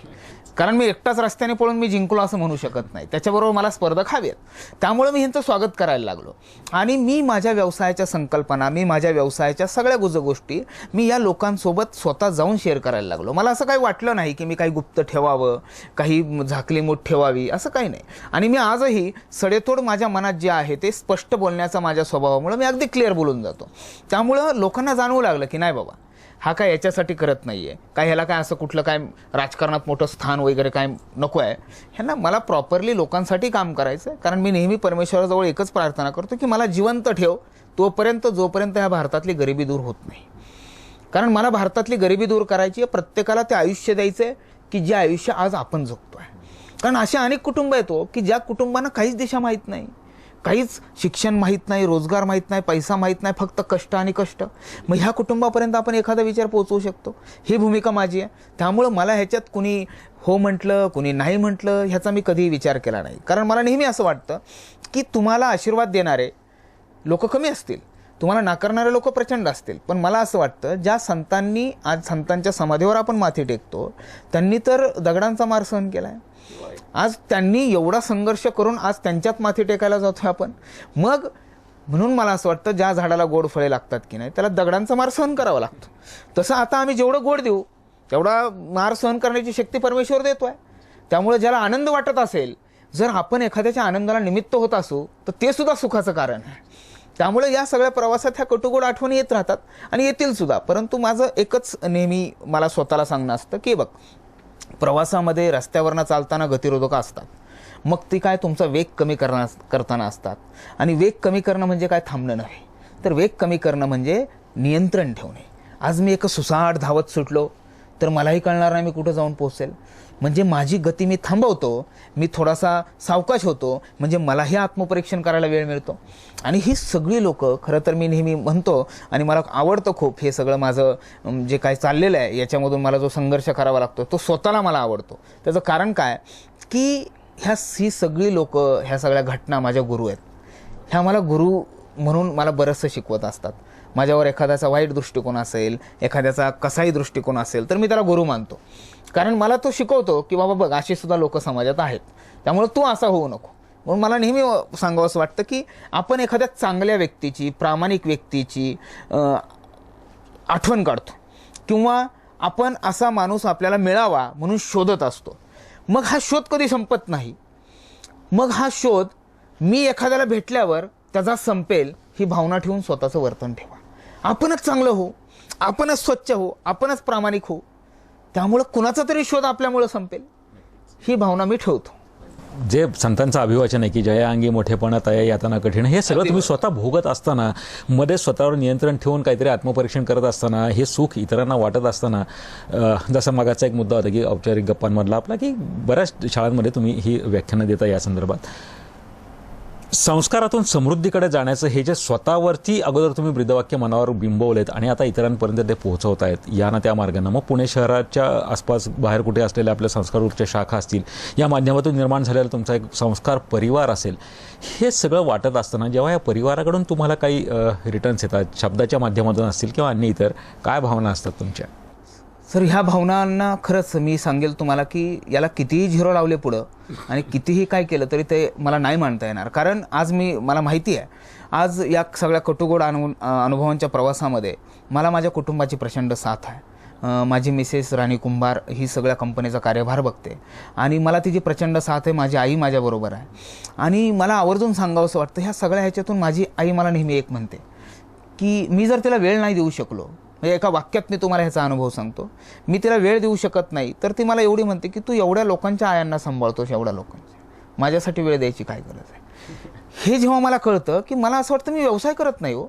कारण मी एकटाच रस्त्याने पळून मी जिंकलो असं म्हणू शकत नाही, त्याच्याबरोबर मला स्पर्धक हवेत. त्यामुळे मी ह्यांचं स्वागत करायला लागलो आणि मी माझ्या व्यवसायाच्या संकल्पना, मी माझ्या व्यवसायाच्या सगळ्या गोष्टी मी या लोकांसोबत स्वतः जाऊन शेअर करायला लागलो. मला असं काही वाटलं नाही की मी काही गुप्त ठेवावं, काही झाकली मूठ ठेवावी, असं काही नाही. आणि मी आजही सडेतोड माझ्या मनात जे आहे ते स्पष्ट बोलण्याचा माझ्या स्वभावामुळे मी अगदी क्लिअर बोलून जातो. त्यामुळं लोकांना जाणवू लागलं की नाही बाबा, हा काय याच्यासाठी करत नाही आहे, काय ह्याला काय असं कुठलं काय राजकारणात मोठं स्थान वगैरे काय नको आहे. ह्यांना मला प्रॉपरली लोकांसाठी काम करायचं आहे. कारण मी नेहमी परमेश्वराजवळ एकच प्रार्थना करतो की मला जिवंत ठेव तोपर्यंत, जोपर्यंत ह्या भारतातली गरिबी दूर होत नाही. कारण मला भारतातली गरिबी दूर करायची आहे. प्रत्येकाला ते आयुष्य द्यायचं आहे की जे आयुष्य आज आपण जगतो आहे. कारण असे अनेक कुटुंब येतो की ज्या कुटुंबांना काहीच दिशा माहीत नाही, काहीच शिक्षण माहीत नाही, रोजगार माहीत नाही, पैसा माहीत नाही, फक्त कष्ट आणि कष्ट. मग ह्या कुटुंबापर्यंत आपण एखादा विचार पोहोचवू शकतो. ही भूमिका माझी आहे. त्यामुळं मला ह्याच्यात कुणी हो म्हटलं, कुणी नाही म्हटलं, ह्याचा मी कधीही विचार केला नाही. कारण मला नेहमी असं वाटतं की तुम्हाला आशीर्वाद देणारे लोक कमी असतील, तुम्हाला नाकारणारे लोक प्रचंड असतील. पण मला असं वाटतं ज्या संतांनी आज संतांच्या समाधीवर आपण माथी टेकतो त्यांनी तर दगडांचा मार सहन केला आहे. आज त्यांनी एवढा संघर्ष करून आज त्यांच्यात माथी टेकायला जातोय आपण. मग म्हणून मला असं वाटतं ज्या झाडाला गोड फळे लागतात की नाही त्याला दगडांचा मार सहन करावा लागतो. तसं आता आम्ही जेवढं गोड देऊ तेवढा मार सहन करण्याची शक्ती परमेश्वर देतोय. त्यामुळे ज्याला आनंद वाटत असेल, जर आपण एखाद्याच्या आनंदाला निमित्त होत असू तर ते सुद्धा सुखाचं कारण आहे. त्यामुळे या सगळ्या प्रवासात ह्या कटुगोड आठवणी येत राहतात आणि येतील सुद्धा. परंतु माझं एकच नेहमी मला स्वतःला सांगणं असतं की बघ, प्रवासामध्ये रस्त्यावरनं चालताना गतिरोधक असतात. मग ती काय तुमचा वेग कमी करताना असतात. आणि वेग कमी करणं म्हणजे काय थांबणं नव्हे, तर वेग कमी करणं म्हणजे नियंत्रण ठेवणे. आज मी एक सुसाट धावत सुटलो तर मलाही कळणार नाही मी कुठं जाऊन पोहोचेल. म्हणजे माझी गती मी थांबवतो, मी थोडासा सावकाश होतो, म्हणजे मलाही आत्मपरीक्षण करायला वेळ मिळतो. आणि ही सगळी लोक खरं तर मी नेहमी म्हणतो आणि मला आवडतं खूप हे सगळं माझं जे काय चाललेलं आहे याच्यामधून मला जो संघर्ष करावा लागतो तो स्वतःला मला आवडतो. त्याचं कारण काय की ही सगळी लोक, ह्या सगळ्या घटना माझ्या गुरु आहेत. ह्या मला गुरु म्हणून मला बरंचसं शिकवत असतात. माझ्यावर एखाद्याचा वाईट दृष्टिकोन असेल, एखाद्याचा कसाही दृष्टिकोन असेल तर मी त्याला गुरु मानतो. कारण मला तो शिकवतो की बाबा बघ, अशी सुद्धा लोक समाजात आहेत, त्यामुळे तू असा होऊ नको. म्हणून मला नेहमी सांगावं असं वाटतं की आपण एखाद्या चांगल्या व्यक्तीची, प्रामाणिक व्यक्तीची आठवण काढतो किंवा आपण असा माणूस आपल्याला मिळावा म्हणून शोधत असतो. मग हा शोध कधी संपत नाही. मग हा शोध मी एखाद्याला भेटल्यावर त्याचा संपेल ही भावना ठेवून स्वतःचं वर्तन ठेवा. आपणच चांगलं हो, आपणच स्वच्छ हो, आपणच प्रामाणिक हो. त्यामुळं कुणाचा तरी शोध आपल्यामुळं संपेल ही भावना मी ठेवतो. जे संतांचं अभिवाचन आहे की जया अंगी मोठेपणा तया यातना कठीण, हे सगळं तुम्ही स्वतः भोगत असताना, मध्ये स्वतःवर नियंत्रण ठेवून काहीतरी आत्मपरीक्षण करत असताना, हे सुख इतरांना वाटत असताना, जसा मागाचा एक मुद्दा होता की औपचारिक गप्पांमधला आपला, की बऱ्याच शाळांमध्ये तुम्ही ही व्याख्यानं देता या संदर्भात. संस्कारातून समृद्धीकडे जाण्याचं हे जे स्वतःवरती अगोदर तुम्ही ब्रीदवाक्य मनावर बिंबवलेत आणि आता इतरांपर्यंत ते पोहोचवत आहेत या ना त्या मार्गानं, मग पुणे शहराच्या आसपास बाहेर कुठे असलेल्या आपल्या संस्कारच्या शाखा असतील, या माध्यमातून निर्माण झालेला तुमचा एक संस्कार परिवार असेल, हे सगळं वाटत असताना जेव्हा या परिवाराकडून तुम्हाला काही रिटर्न्स येतात, शब्दाच्या माध्यमातून असतील किंवा अन्य इतर, काय भावना असतात तुमच्या? सर, ह्या भावनांना खरंच मी सांगेल तुम्हाला की याला कितीही झिरो लावले पुढं आणि कितीही काय केलं तरी ते मला नाही मानता येणार. कारण आज मला माहिती आहे, आज या सगळ्या कटुगोड अनुभवांच्या प्रवासामध्ये मला माझ्या कुटुंबाची प्रचंड साथ आहे. माझी मिसेस राणी कुंभार ही सगळ्या कंपनीचा कार्यभार बघते आणि मला तिची प्रचंड साथ आहे. माझी आई माझ्याबरोबर आहे आणि मला आवर्जून सांगावंसं वाटतं, ह्या सगळ्या ह्याच्यातून माझी आई मला नेहमी एक म्हणते की मी जर तिला वेळ नाही देऊ शकलो, म्हणजे एका वाक्यात मी तुम्हाला ह्याचा अनुभव सांगतो, मी तिला वेळ देऊ शकत नाही तर ती मला एवढी म्हणते की तू एवढ्या लोकांच्या आयांना सांभाळतोस, एवढ्या लोकांच्या, माझ्यासाठी वेळ द्यायची काय गरज आहे. हे जेव्हा मला कळतं की मला असं वाटतं मी व्यवसाय करत नाही हो,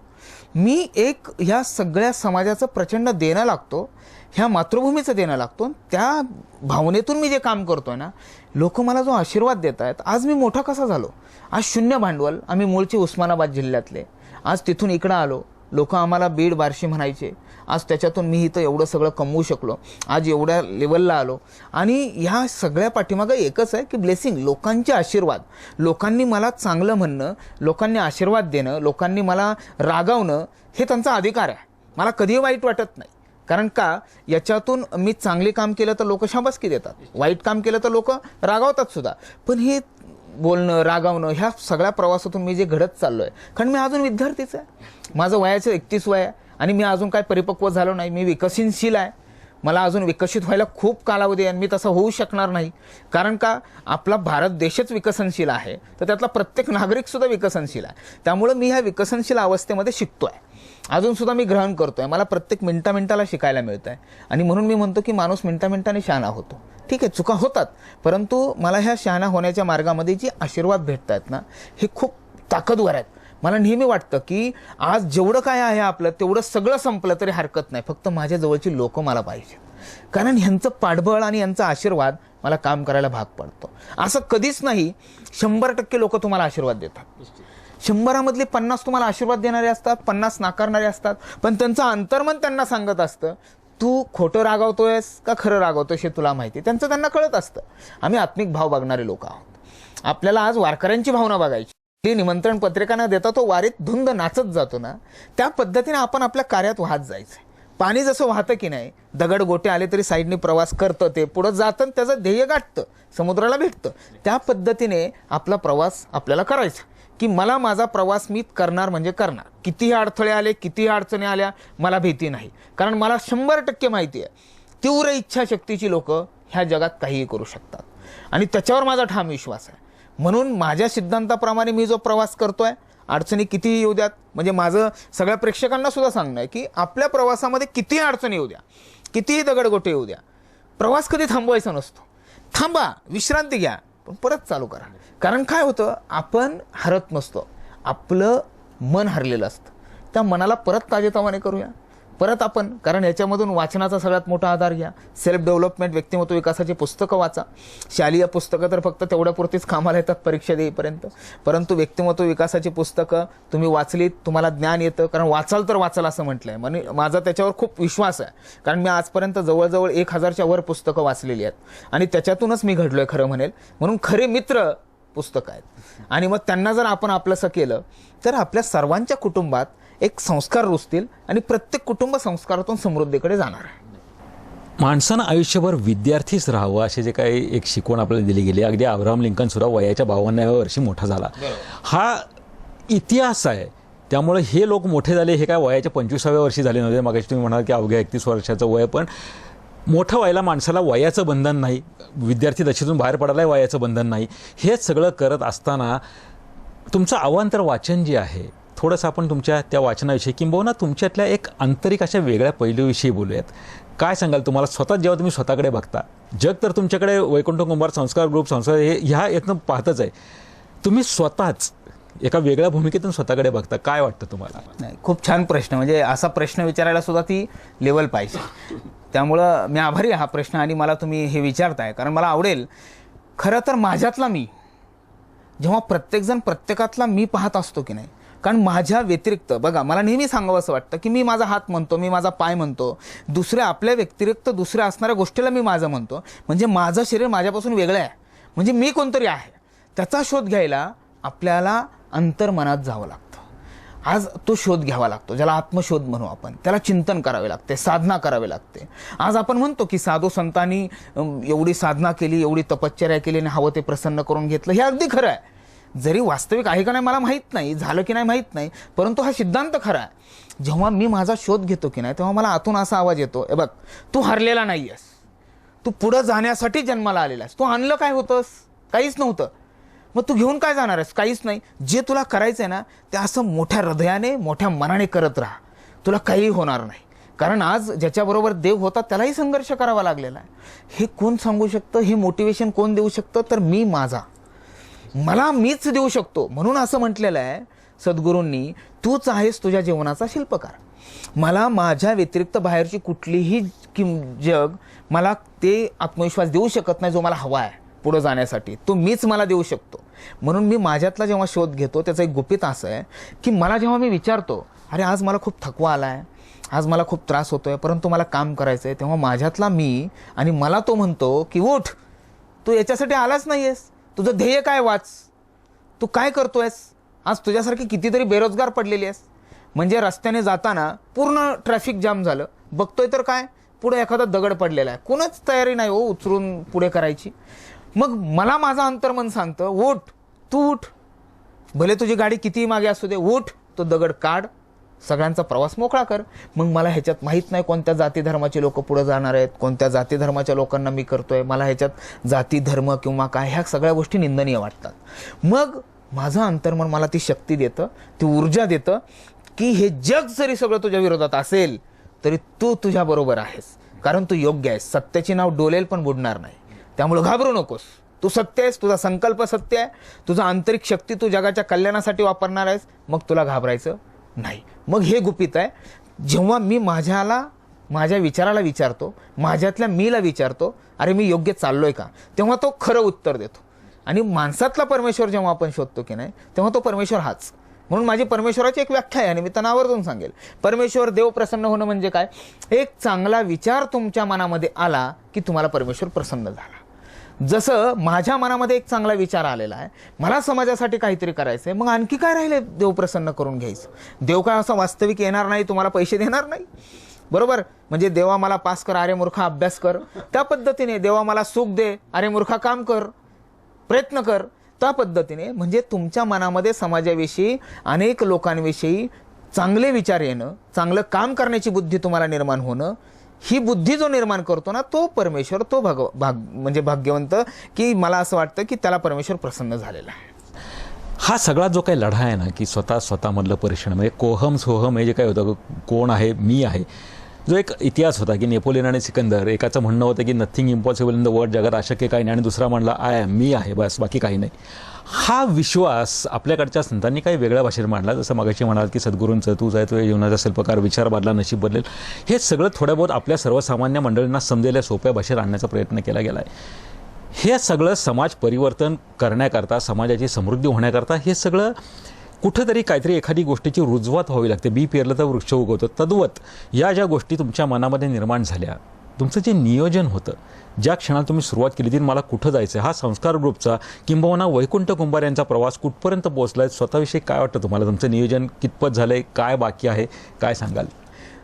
मी एक ह्या सगळ्या समाजाचं प्रचंड देणं लागतो, ह्या मातृभूमीचं देणं लागतो. त्या भावनेतून मी जे काम करतोय ना, लोक मला जो आशीर्वाद देत आहेत, आज मी मोठा कसा झालो. आज शून्य भांडवल, आम्ही मूळचे उस्मानाबाद जिल्ह्यातले, आज तिथून इकडं आलो, लोक आम्हाला बीड बार्शी म्हणायचे, आज त्याच्यातून मी इथं एवढं सगळं कमवू शकलो, आज एवढ्या लेवलला आलो. आणि ह्या सगळ्या पाठीमागं एकच आहे की ब्लेसिंग, लोकांचे आशीर्वाद, लोकांनी मला चांगलं म्हणणं, लोकांनी आशीर्वाद देणं, लोकांनी मला रागावणं, हे त्यांचा अधिकार आहे. मला कधीही वाईट वाटत नाही. कारण का, याच्यातून मी चांगले काम केलं तर लोक शाबासकी देतात, वाईट काम केलं तर लोक रागावतात सुद्धा. पण हे बोलणं, रागावणं, ह्या सगळ्या प्रवासातून मी जे घडत चाललो आहे, कारण मी अजून विद्यार्थीच आहे, माझं वयाचं 31 वय आहे आणि मी अजून काय परिपक्व झालो नाही, मी विकसनशील आहे. मला अजून विकसित व्हायला खूप कालावधी आहे आणि मी तसं होऊ शकणार नाही. कारण का, आपला भारत देशच विकसनशील आहे, तर त्यातला प्रत्येक नागरिकसुद्धा विकसनशील आहे. त्यामुळं मी ह्या विकसनशील अवस्थेमध्ये शिकतो आहे, अजूनसुद्धा मी ग्रहण करतो आहे. मला प्रत्येक मिनटाला शिकायला मिळतं आहे. आणि म्हणून मी म्हणतो की माणूस मिनटाने शहाणा होतो. ठीक आहे, चुका होतात, परंतु मला ह्या शहाणा होण्याच्या मार्गामध्ये जे आशीर्वाद भेटत आहेत ना, हे खूप ताकदवर आहेत. मला नेहमी वाटतं की आज जेवढं काय आहे आपलं, तेवढं सगळं संपलं तरी हरकत नाही, फक्त माझ्या जवळची लोक मला पाहिजेत. कारण ह्यांचं पाठबळ आणि यांचा आशीर्वाद मला काम करायला भाग पडतो. असं कधीच नाही 100% लोक तुम्हाला आशीर्वाद देतात. 100मधले 50 तुम्हाला आशीर्वाद देणारे असतात, 50 नाकारणारे असतात. पण त्यांचं अंतर्मन त्यांना सांगत असतं, तू खोटं रागावतोयस का खरं रागावतोयस हे तुला माहिती. त्यांचं त्यांना कळत असतं. आम्ही आत्मिक भाव बघणारे लोक आहोत. आपल्याला आज वारकऱ्यांची भावना बघायची. ते निमंत्रण पत्रिका न देता तो वारीत धुंद नाचत जातो ना, त्या पद्धतीने आपण आपल्या कार्यात वाहत जायचं. पाणी जसं वाहतं की नाही, दगड गोटे आले तरी साईडने प्रवास करतं, ते पुढं जातं, त्याचं ध्येय गाठतं, समुद्राला भेटतं. त्या पद्धतीने आपला प्रवास आपल्याला करायचा की मला माझा प्रवास मी करणार म्हणजे करणार. कितीही अडथळे आले, कितीही अडचणी आल्या, मला भीती नाही. कारण मला 100% माहिती आहे, तीव्र इच्छाशक्तीची लोक ह्या जगात काहीही करू शकतात आणि त्याच्यावर माझा ठाम विश्वास आहे. म्हणून माझ्या सिद्धांताप्रमाणे मी जो प्रवास करतोय, अडचणी कितीही येऊ द्यात, म्हणजे माझं सगळ्या प्रेक्षकांना सुद्धा सांगणं आहे की आपल्या प्रवासामध्ये कितीही अडचणी येऊ द्या, कितीही दगडगोटे येऊ द्या, प्रवास कधी थांबवायचा नसतो. थांबा, विश्रांती घ्या, पण परत चालू करा. कारण काय होतं, आपण हरत नसतो, आपलं मन हरलेलं असतं. त्या मनाला परत ताजेतवाने करूया, परत आपण. कारण याच्यामधून वाचनाचा सगळ्यात मोठा आधार घ्या. सेल्फ डेव्हलपमेंट, व्यक्तिमत्व विकासाची पुस्तकं वाचा. शालेय पुस्तकं तर फक्त तेवढ्यापुरतीच कामाला येतात परीक्षा देईपर्यंत, परंतु व्यक्तिमत्व विकासाची पुस्तकं तुम्ही वाचलीत, तुम्हाला ज्ञान येतं. कारण वाचाल तर वाचाल असं म्हटलं आहे, म्हणजे माझा त्याच्यावर खूप विश्वास आहे. कारण मी आजपर्यंत जवळजवळ 1000च्या वर पुस्तकं वाचलेली आहेत आणि त्याच्यातूनच मी घडलो आहे खरं म्हणेल. म्हणून खरे मित्र पुस्तकं आहेत. आणि मग त्यांना जर आपण आपलंसं केलं तर आपल्या सर्वांच्या कुटुंबात एक संस्कार रुजतील आणि प्रत्येक कुटुंब संस्कारातून समृद्धीकडे जाणार आहे. माणसानं आयुष्यभर विद्यार्थीच राहावं असे जे काही एक शिकवण आपल्याला दिली गेली. अगदी अब्राहम लिंकन सुद्धा वयाच्या 52व्या वर्षी मोठा झाला. हा इतिहास आहे. त्यामुळे हे लोक मोठे झाले, हे काय वयाच्या 25व्या वर्षी झाले नव्हते. मागाशी तुम्ही म्हणाल की अवघ्या 31 वर्षाचं वय, पण मोठं व्हायला माणसाला वयाचं बंधन नाही, विद्यार्थी दशेतून बाहेर पडायला वयाचं बंधन नाही. हेच सगळं करत असताना तुमचं अवांतर वाचन जे आहे, थोडंसं आपण तुमच्या त्या वाचनाविषयी किंबहुना तुमच्यातल्या एक आंतरिक अशा वेगळ्या पैलूविषयी बोलूयात. काय सांगाल तुम्हाला स्वतः जेव्हा तुम्ही स्वतःकडे बघता, जग तर तुमच्याकडे वैकुंठ कुंभार संस्कार ग्रुप संस्कार हे ह्या यातनं पाहतच आहे, तुम्ही स्वतःच एका वेगळ्या भूमिकेतून स्वतःकडे बघता, काय वाटतं तुम्हाला? नाही, खूप छान प्रश्न. म्हणजे असा प्रश्न विचारायला सुद्धा ती लेवल पाहिजे. त्यामुळं मी आभारी आहे हा प्रश्न आणि मला तुम्ही हे विचारताय. कारण मला आवडेल, खरं तर माझ्यातला मी, जेव्हा प्रत्येकजण प्रत्येकातला मी पाहत असतो की नाही, कारण माझ्या व्यतिरिक्त बघा, मला नेहमी सांगावं असं वाटतं की मी माझा हात म्हणतो, मी माझा पाय म्हणतो, दुसऱ्या आपल्या व्यतिरिक्त दुसऱ्या असणाऱ्या गोष्टीला मी माझं म्हणतो. म्हणजे माझं शरीर माझ्यापासून वेगळं आहे, म्हणजे मी कोणतरी आहे. त्याचा शोध घ्यायला आपल्याला अंतर्मनात जावं लागतं. आज तो शोध घ्यावा लागतो, ज्याला आत्मशोध म्हणू आपण. त्याला चिंतन करावे लागते, साधना करावी लागते. आज आपण म्हणतो की साधू संतांनी एवढी साधना केली, एवढी तपश्चर्या केली आणि हवं ते प्रसन्न करून घेतलं. हे अगदी खरं आहे. जरी वास्तविक आहे का नाही मला माहीत नाही, झालं की नाही माहीत नाही, परंतु हा सिद्धांत खरा आहे. जेव्हा मी माझा शोध घेतो की नाही, तेव्हा मला आतून असा आवाज येतो, ए बघ, तू हरलेला नाही आहेस, तू पुढं जाण्यासाठी जन्माला आलेला आहेस. तू आणलं काय होतंस? काहीच नव्हतं. मग तू घेऊन काय जाणार आहेस? काहीच नाही. जे तुला करायचं आहे ना, ते असं मोठ्या हृदयाने, मोठ्या मनाने करत राहा. तुला काही होणार नाही. कारण आज ज्याच्याबरोबर देव होता त्यालाही संघर्ष करावा लागलेला आहे. हे कोण सांगू शकतं? हे मोटिवेशन कोण देऊ शकतं? तर मी माझा. मला मीच देऊ शकतो. म्हणून असं म्हटलेलं आहे सद्गुरूंनी, तूच आहेस तुझ्या जीवनाचा शिल्पकार. मला माझ्या व्यतिरिक्त बाहेरची कुठलीही जग मला ते आत्मविश्वास देऊ शकत नाही जो मला हवा आहे पुढे जाण्यासाठी. तो मीच मला देऊ शकतो. म्हणून मी माझ्यातला जेव्हा शोध घेतो त्याचं एक गुपित असं आहे की मला जेव्हा मी विचारतो, अरे आज मला खूप थकवा आला आहे, आज मला खूप त्रास होतोय, परंतु मला काम करायचं आहे, तेव्हा माझ्यातला मी आणि मला तो म्हणतो की उठ, तू याच्यासाठी आलाच नाही आहेस, तुझं ध्येय काय, वाच, तू काय करतोयस. आज तुझ्यासारखी कितीतरी बेरोजगार पडलेली आहेस. म्हणजे रस्त्याने जाताना पूर्ण ट्रॅफिक जाम झालं, बघतोय तर काय, पुढे एखादा दगड पडलेला आहे, कोणच तयारी नाही हो उचलून पुढे करायची. मग मला माझं अंतर्मन सांगतं, उठ, तू उठ, भले तुझी गाडी कितीही मागे असू दे, उठ, तो दगड काढ, सगळ्यांचा प्रवास मोकळा कर. मग मला ह्याच्यात माहीत नाही कोणत्या जाती धर्माचे लोक पुढे जाणार आहेत, कोणत्या जाती धर्माच्या लोकांना मी करतोय, मला ह्याच्यात जाती धर्म किंवा काय ह्या सगळ्या गोष्टी निंदनीय वाटतात. मग माझं अंतर्मन मला ती शक्ती देतं, ती ऊर्जा देतं की हे जग जरी सगळं तुझ्या विरोधात असेल तरी तू तुझ्याबरोबर आहेस, कारण तू योग्य आहेस. सत्याची नाव डोलेल पण बुडणार नाही, त्यामुळे घाबरू नकोस. तू सत्य आहेस, तुझा संकल्प सत्य आहे, तुझा आंतरिक शक्ती तू जगाच्या कल्याणासाठी वापरणार आहेस, मग तुला घाबरायचं नाही. मग हे गुपित आहे. जेव्हा मी माझ्या विचाराला विचारतो, माझ्यातल्या मीला विचारतो, अरे मी योग्य चाललोय का, तेव्हा तो खरं उत्तर देतो. आणि माणसातला परमेश्वर जेव्हा आपण शोधतो की नाही, तेव्हा तो परमेश्वर हाच. म्हणून माझी परमेश्वराची एक व्याख्या आहे आणि मी त्यांना आवर्जून सांगेल. परमेश्वर, देव प्रसन्न होणं म्हणजे काय, एक चांगला विचार तुमच्या मनामध्ये आला की तुम्हाला परमेश्वर प्रसन्न झाला. जसं माझ्या मनामध्ये एक चांगला विचार आलेला आहे, मला समाजासाठी काहीतरी करायचं आहे, मग आणखी काय राहिले देव प्रसन्न करून घ्यायचं. देव काय असं वास्तविक येणार नाही, तुम्हाला पैसे देणार नाही, बरोबर. म्हणजे देवा मला पास कर, अरे मूर्खा अभ्यास कर, त्या पद्धतीने. देवा मला सुख दे, अरे मूर्खा काम कर, प्रयत्न कर, त्या पद्धतीने. म्हणजे तुमच्या मनामध्ये समाजाविषयी, अनेक लोकांविषयी चांगले विचार येणं, चांगलं काम करण्याची बुद्धी तुम्हाला निर्माण होणं, ही बुद्धी जो निर्माण करतो ना, तो परमेश्वर, तो म्हणजे भाग्यवंत, की मला असं वाटतं की त्याला परमेश्वर प्रसन्न झालेला आहे. हा सगळा जो काही लढा आहे ना, की स्वतःमधलं परीक्षण, म्हणजे कोहम सोहम हे जे काय होतं, कोण आहे, मी आहे, जो एक इतिहास होता की नेपोलियन आणि सिकंदर, एकाचं म्हणणं होतं की nothing impossible in the world, जगात अशक्य काही नाही, आणि दुसरा म्हणला आय एम, मी आहे, बस बाकी काही नाही. हा विश्वास आपल्याकडच्या संतांनी काही वेगळ्या भाषेत मांडला. जसं मगाशी म्हणाल की सद्गुरूंचं तूच आहे, तुझ्या जीवनाचा शिल्पकार, विचार बदला, नशीब बदलेल, हे सगळं थोड्या बहुत आपल्या सर्वसामान्य मंडळींना समजेल्या सोप्या भाषेत आणण्याचा प्रयत्न केला गेला आहे. हे सगळं समाज परिवर्तन करण्याकरता, समाजाची समृद्धी होण्याकरता हे सगळं कुठंतरी काहीतरी एखादी गोष्टीची रुजवात व्हावी लागते. बी पेरलं तर वृक्ष उगवतो. तद्वत या ज्या गोष्टी तुमच्या मनामध्ये निर्माण झाल्या, तुमचं जे नियोजन होतं, ज्या क्षणाला तुम्ही सुरुवात केली ती, मला कुठं जायचं, हा संस्कार ग्रुपचा किंबहुना वैकुंठ कुंभार यांचा प्रवास कुठपर्यंत पोहोचला आहे, स्वतःविषयी काय वाटतं तुम्हाला, तुमचं नियोजन कितपत झालं आहे, काय बाकी आहे, काय सांगाल?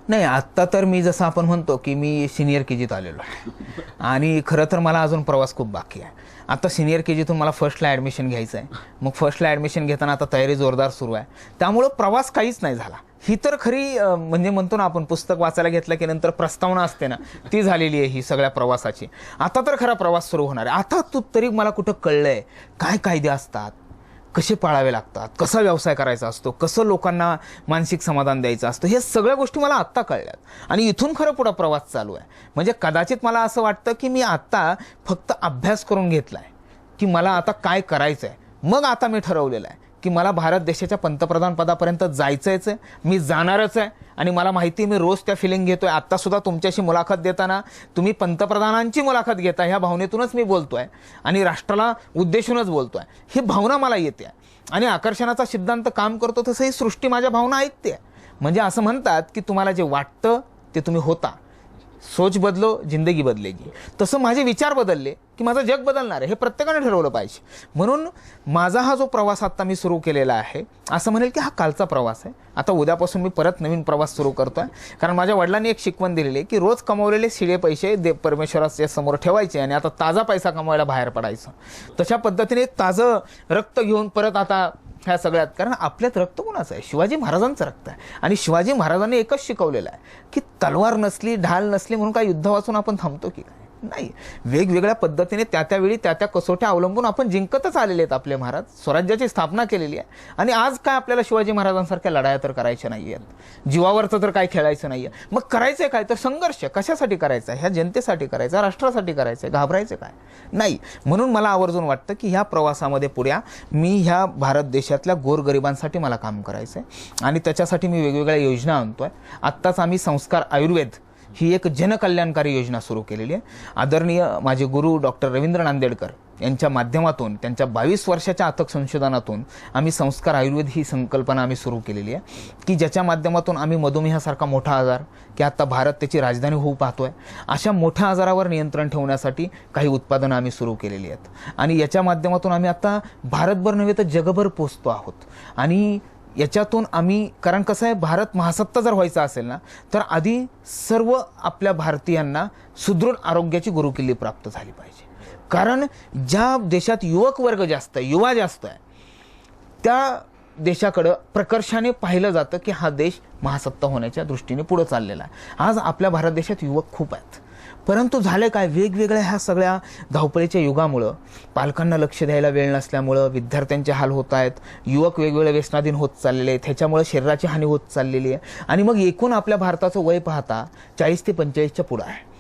नाही, आत्ता तर मी जसं आपण म्हणतो की मी सिनियर KGत आलेलो आहे आणि खरं तर मला अजून प्रवास खूप बाकी आहे. आता सिनियर KGतून मला फर्स्टला ॲडमिशन घ्यायचं आहे. मग फर्स्टला ॲडमिशन घेताना आता तयारी जोरदार सुरू आहे. त्यामुळं प्रवास काहीच नाही झाला. ही तर खरी म्हणजे म्हणतो ना आपण, पुस्तक वाचायला घेतलं की नंतर प्रस्तावना असते ना, ती झालेली आहे ही सगळ्या प्रवासाची. आता तर खरा प्रवास सुरू होणार आहे. आता तरी मला कुठं कळलं आहे काय कायदे असतात, कसे पाळावे लागतात, कसा व्यवसाय करायचा असतो, कसं लोकांना मानसिक समाधान द्यायचं असतं, हे सगळ्या गोष्टी मला आत्ता कळल्यात आणि इथून खरं पुढं प्रवास चालू आहे. म्हणजे कदाचित मला असं वाटतं की मी आत्ता फक्त अभ्यास करून घेतला आहे की मला आता काय करायचं आहे. मग आता मी ठरवलेलं आहे की मला भारत देशाच्या पंतप्रधान पदापर्यंत जायचंच आहे, मी जाणारच आहे. आणि मला माहिती आहे मी रोज त्या फिलिंग घेतोय. आत्तासुद्धा तुमच्याशी मुलाखत देताना तुम्ही पंतप्रधानांची मुलाखत घेता ह्या भावनेतूनच मी बोलतोय आणि राष्ट्राला उद्देशूनच बोलतोय, ही भावना मला येते. आणि आकर्षणाचा सिद्धांत काम करतो तसं ही सृष्टी माझ्या भावना ऐकते. म्हणजे असं म्हणतात की तुम्हाला जे वाटतं ते तुम्ही होता, सोच बदलो जिंदगी बदलेगी. तसं माझे विचार बदलले की माझं जग बदलणार आहे, हे प्रत्येकाने ठरवलं पाहिजे. म्हणून माझा हा जो प्रवास आत्ता मी सुरू केलेला आहे, असं म्हणेल की हा कालचा प्रवास आहे. आता उद्यापासून मी परत नवीन प्रवास सुरू करतो आहे. कारण माझ्या वडिलांनी एक शिकवण दिलेली आहे की रोज कमवलेले शिळे पैसे परमेश्वराच्या समोर ठेवायचे आणि आता ताजा पैसा कमवायला बाहेर पडायचं. तशा पद्धतीने ताजं रक्त घेऊन परत आता ह्या सगळ्यात, कारण आपल्यात रक्त कोणाचं आहे, शिवाजी महाराजांचं रक्त आहे. आणि शिवाजी महाराजांनी एकच शिकवलेलं आहे की तलवार नसली, ढाल नसली म्हणून काय युद्ध वाचून आपण थांबतो की काय, नाही, वेगवेगळ्या पद्धतीने त्यावेळी त्या कसोट्या अवलंबून आपण जिंकतच आलेले आहेत. आपले महाराज स्वराज्याची स्थापना केलेली आहे आणि आज काय आपल्याला शिवाजी महाराजांसारख्या लढाया तर करायच्या नाही आहेत, जीवावरचं तर काय खेळायचं नाही आहे. मग करायचं काय तर संघर्ष कशासाठी करायचा, ह्या जनतेसाठी करायचा, राष्ट्रासाठी करायचं, घाबरायचं काय नाही. म्हणून मला आवर्जून वाटतं की ह्या प्रवासामध्ये पुढ्या मी ह्या भारत देशातल्या गोरगरिबांसाठी मला काम करायचं आहे आणि त्याच्यासाठी मी वेगवेगळ्या योजना आणतोय. आत्ताच आम्ही संस्कार आयुर्वेद ही एक जनकल्याणकारी योजना सुरू केलेली आहे. आदरणीय माझे गुरु डॉक्टर रवींद्र नांदेडकर यांच्या माध्यमातून, त्यांच्या 22 वर्षाच्या अथक संशोधनातून आम्ही संस्कार आयुर्वेद ही संकल्पना आम्ही सुरू केलेली आहे की ज्याच्या माध्यमातून आम्ही मधुमेहासारखा मोठा आजार की आता भारत त्याची राजधानी होऊ पाहतोय, अशा मोठ्या आजारावर नियंत्रण ठेवण्यासाठी काही उत्पादनं आम्ही सुरू केलेली आहेत आणि याच्या माध्यमातून आम्ही आता भारतभर नव्हे तर जगभर पोचतो आहोत. आणि याच्यातून आम्ही, कारण कसं आहे, भारत महासत्ता जर व्हायचा असेल ना तर आधी सर्व आपल्या भारतीयांना सुदृढ आरोग्याची गुरुकिल्ली प्राप्त झाली पाहिजे. कारण ज्या देशात युवक वर्ग जास्त आहे, युवा जास्त आहे, त्या देशाकडं प्रकर्षाने पाहिलं जातं की हा देश महासत्ता होण्याच्या दृष्टीने पुढं चाललेला आहे. आज आपल्या भारत देशात युवक खूप आहेत, परंतु झालं काय, वेगवेगळ्या ह्या सगळ्या धावपळीच्या युगामुळं पालकांना लक्ष द्यायला वेळ नसल्यामुळं विद्यार्थ्यांचे हाल होत आहेत, युवक वेगवेगळ्या व्यसनाधीन होत चाललेले आहेत, ह्याच्यामुळे शरीराची हानी होत चाललेली आहे आणि मग एकूण आपल्या भारताचं वय पाहता 40 ते 45च्या पुढं आहे.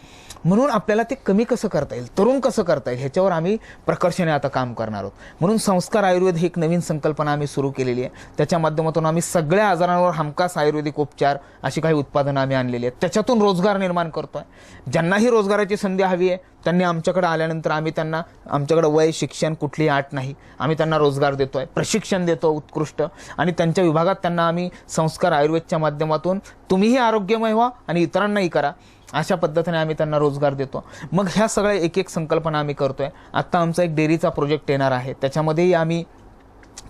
म्हणून आपल्याला ते कमी कसं करता येईल, तरुण कसं करता येईल, ह्याच्यावर आम्ही प्रकर्षाने आता काम करणार आहोत. म्हणून संस्कार आयुर्वेद ही एक नवीन संकल्पना आम्ही सुरू केलेली आहे. त्याच्या माध्यमातून आम्ही सगळ्या आजारांवर हमखास आयुर्वेदिक उपचार अशी काही उत्पादनं आम्ही आणलेली आहेत. त्याच्यातून रोजगार निर्माण करतोय. ज्यांनाही रोजगाराची संधी हवी आहे त्यांनी आमच्याकडे आल्यानंतर आम्ही त्यांना, आमच्याकडे वय शिक्षण कुठलीही अट नाही, आम्ही त्यांना रोजगार देतोय, प्रशिक्षण देतो उत्कृष्ट आणि त्यांच्या विभागात त्यांना आम्ही संस्कार आयुर्वेदच्या माध्यमातून तुम्हीही आरोग्यमय व्हा आणि इतरांनाही करा अशा पद्धतीने आम्ही त्यांना रोजगार देतो. मग ह्या सगळ्या एक एक संकल्पना आम्ही करतोय. आत्ता आमचा एक डेअरीचा प्रोजेक्ट येणार आहे, त्याच्यामध्येही आम्ही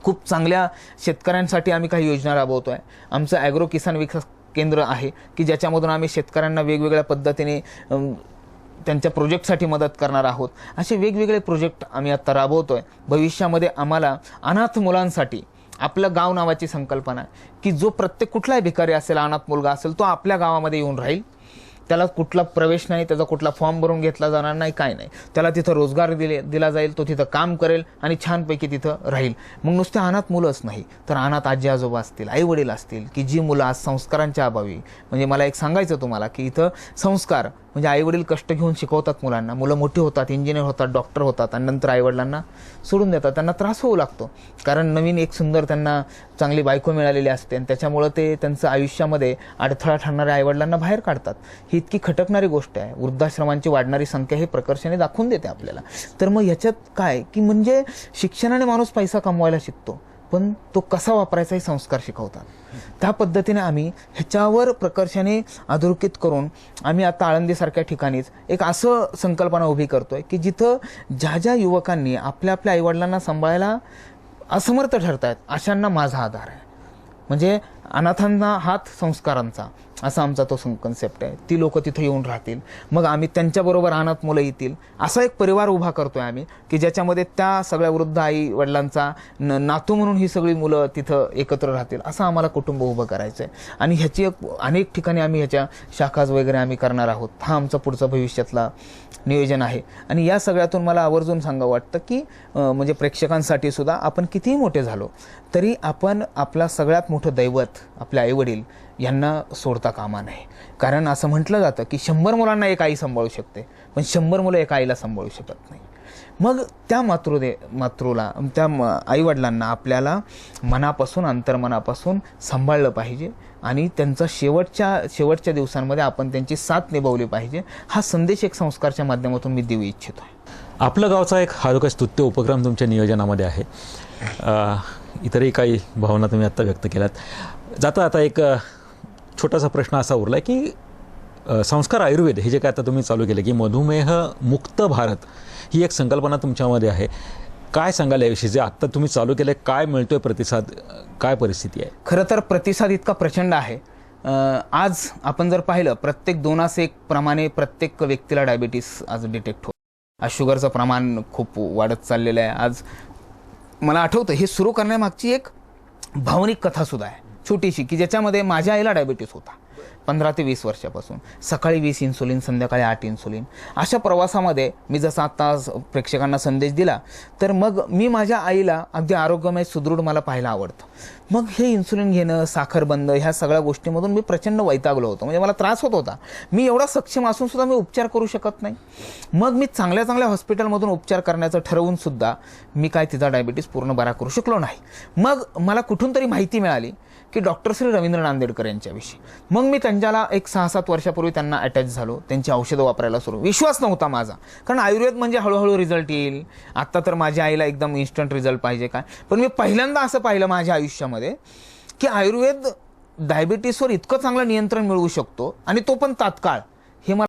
खूप चांगल्या शेतकऱ्यांसाठी आम्ही काही योजना राबवतोय. आमचं ॲग्रो किसान विकास केंद्र आहे की ज्याच्यामधून आम्ही शेतकऱ्यांना वेगवेगळ्या पद्धतीने त्यांच्या प्रोजेक्टसाठी मदत करणार आहोत. असे वेगवेगळे प्रोजेक्ट आम्ही आत्ता राबवतोय. भविष्यामध्ये आम्हाला अनाथ मुलांसाठी आपलं गाव नावाची संकल्पना आहे की जो प्रत्येक कुठलाही भिकारी असेल, अनाथ मुलगा असेल, तो आपल्या गावामध्ये येऊन राहील. त्याला कुठला प्रवेश नाही, त्याचा कुठला फॉर्म भरून घेतला जाणार नाही, काय नाही. त्याला तिथं रोजगार दिला जाईल, तो तिथं काम करेल आणि छानपैकी तिथं राहील. मग नुसते अनाथ मुलंच नाही तर अनाथ आजी आजोबा असतील, आईवडील असतील की जी मुलं आज संस्कारांच्या अभावी, म्हणजे मला एक सांगायचं तुम्हाला की इथं संस्कार म्हणजे आईवडील कष्ट घेऊन शिकवतात मुलांना, मुलं मोठी होतात, इंजिनियर होतात, डॉक्टर होतात आणि नंतर आईवडिलांना सोडून देतात. त्यांना त्रास होऊ लागतो कारण नवीन एक सुंदर त्यांना चांगली बायको मिळालेली असते आणि त्याच्यामुळं ते त्यांचं आयुष्यामध्ये अडथळा ठरणाऱ्या आईवडिलांना बाहेर काढतात. ही इतकी खटकणारी गोष्ट आहे. वृद्धाश्रमांची वाढणारी संख्या ही प्रकर्षाने दाखवून देते आपल्याला. तर मग ह्याच्यात काय की म्हणजे शिक्षणाने माणूस पैसा कमवायला शिकतो, पण तो कसा वापरायचा हे संस्कार शिकवतात. त्या पद्धतीने आम्ही ह्याच्यावर प्रकर्षाने अधोरेखित करून आम्ही आता आळंदीसारख्या ठिकाणीच एक असं संकल्पना उभी करतोय की जिथं ज्या ज्या युवकांनी आपल्या आईवडिलांना सांभाळायला असमर्थ ठरतायत अशांना माझा आधार आहे. म्हणजे अनाथांना हात संस्कारांचा असा आमचा तो कन्सेप्ट आहे. ती लोक तिथं येऊन राहतील, मग आम्ही त्यांच्याबरोबर अनाथ मुलं येतील, असा एक परिवार उभा करतोय आम्ही की ज्याच्यामध्ये त्या सगळ्या वृद्ध आई वडिलांचा नातू म्हणून ही सगळी मुलं तिथं एकत्र राहतील, असं आम्हाला कुटुंब उभं करायचं आहे. आणि ह्याची अनेक ठिकाणी आम्ही ह्याच्या शाखाज वगैरे आम्ही करणार आहोत. हा आमचा पुढचा भविष्यातला नियोजन आहे. आणि या सगळ्यातून मला आवर्जून सांगावं वाटतं की म्हणजे प्रेक्षकांसाठी सुद्धा आपण कितीही मोठे झालो तरी आपण आपला सगळ्यात मोठं दैवत आपले आईवडील यांना सोडता कामा नये. कारण असं म्हटलं जातं की 100 मुलांना एक आई सांभाळू शकते, पण 100 मुलं एका आईला सांभाळू शकत नाही. मग त्या मातृला त्या आईवडिलांना आपल्याला मनापासून अंतर्मनापासून सांभाळलं पाहिजे आणि त्यांचा शेवटच्या दिवसांमध्ये आपण त्यांची साथ निभावली पाहिजे. हा संदेश एक संस्कारच्या माध्यमातून मी देऊ इच्छितो आहे. आपलं गावचा एक हा स्तुत्य उपक्रम तुमच्या नियोजनामध्ये आहे. इतरही काही भावना तुम्ही आत्ता व्यक्त केल्यात. आता एक छोटासा प्रश्न असा उरला की संस्कार आयुर्वेद हे जे काय आता तुम्ही चालू केलं की मधुमेह मुक्त भारत ही एक संकल्पना तुमच्यामध्ये आहे. काय सांगाल याविषयी, जे आत्ता तुम्ही चालू केलं, काय मिळतोय प्रतिसाद, काय परिस्थिती आहे? खरं तर प्रतिसाद इतका प्रचंड आहे. आज आपण जर पाहिलं प्रत्येक 2:1 प्रमाणे प्रत्येक व्यक्तीला डायबिटीस आज डिटेक्ट होतं. आज शुगरचं प्रमाण खूप वाढत चाललेलं आहे. आज मला आठवतं हे सुरू करण्यामागची एक भावनिक कथासुद्धा आहे छोटीशी की ज्याच्यामध्ये माझ्या आईला डायबिटीस होता. 15 ते 20 वर्षापासून. सकाळी 20 इन्सुलिन, संध्याकाळी 8 इन्सुलिन. अशा प्रवासामध्ये मी जसा आत्ता प्रेक्षकांना संदेश दिला, तर मग मी माझ्या आईला अगदी आरोग्यमय सुदृढ मला पाहायला आवडतं. मग हे इन्सुलिन घेणं, साखर बंद, ह्या सगळ्या गोष्टीमधून मी प्रचंड वैतागलो होतो. म्हणजे मला त्रास होत होता. मी एवढा सक्षम असून सुद्धा मी उपचार करू शकत नाही. मग मी चांगल्या चांगल्या हॉस्पिटलमधून उपचार करण्याचं ठरवून सुद्धा मी काय तिचा डायबिटीस पूर्ण बरा करू शकलो नाही. मग मला कुठून तरी माहिती मिळाली की डॉक्टर श्री रवींद्र नांदेडकर यांच्याविषयी. मग मी त्यांच्याला एक 6-7 वर्षापूर्वी त्यांना अटॅच झालो. त्यांची औषधं वापरायला सुरू. विश्वास नव्हता माझा, कारण आयुर्वेद म्हणजे हळूहळू रिझल्ट येईल. आत्ता तर माझ्या आईला एकदम इन्स्टंट रिझल्ट पाहिजे काय. पण मी पहिल्यांदा असं पाहिलं माझ्या आयुष्यामध्ये की आयुर्वेद डायबिटीसवर इतकं चांगलं नियंत्रण मिळवू शकतो, आणि तो पण तात्काळ. हे मला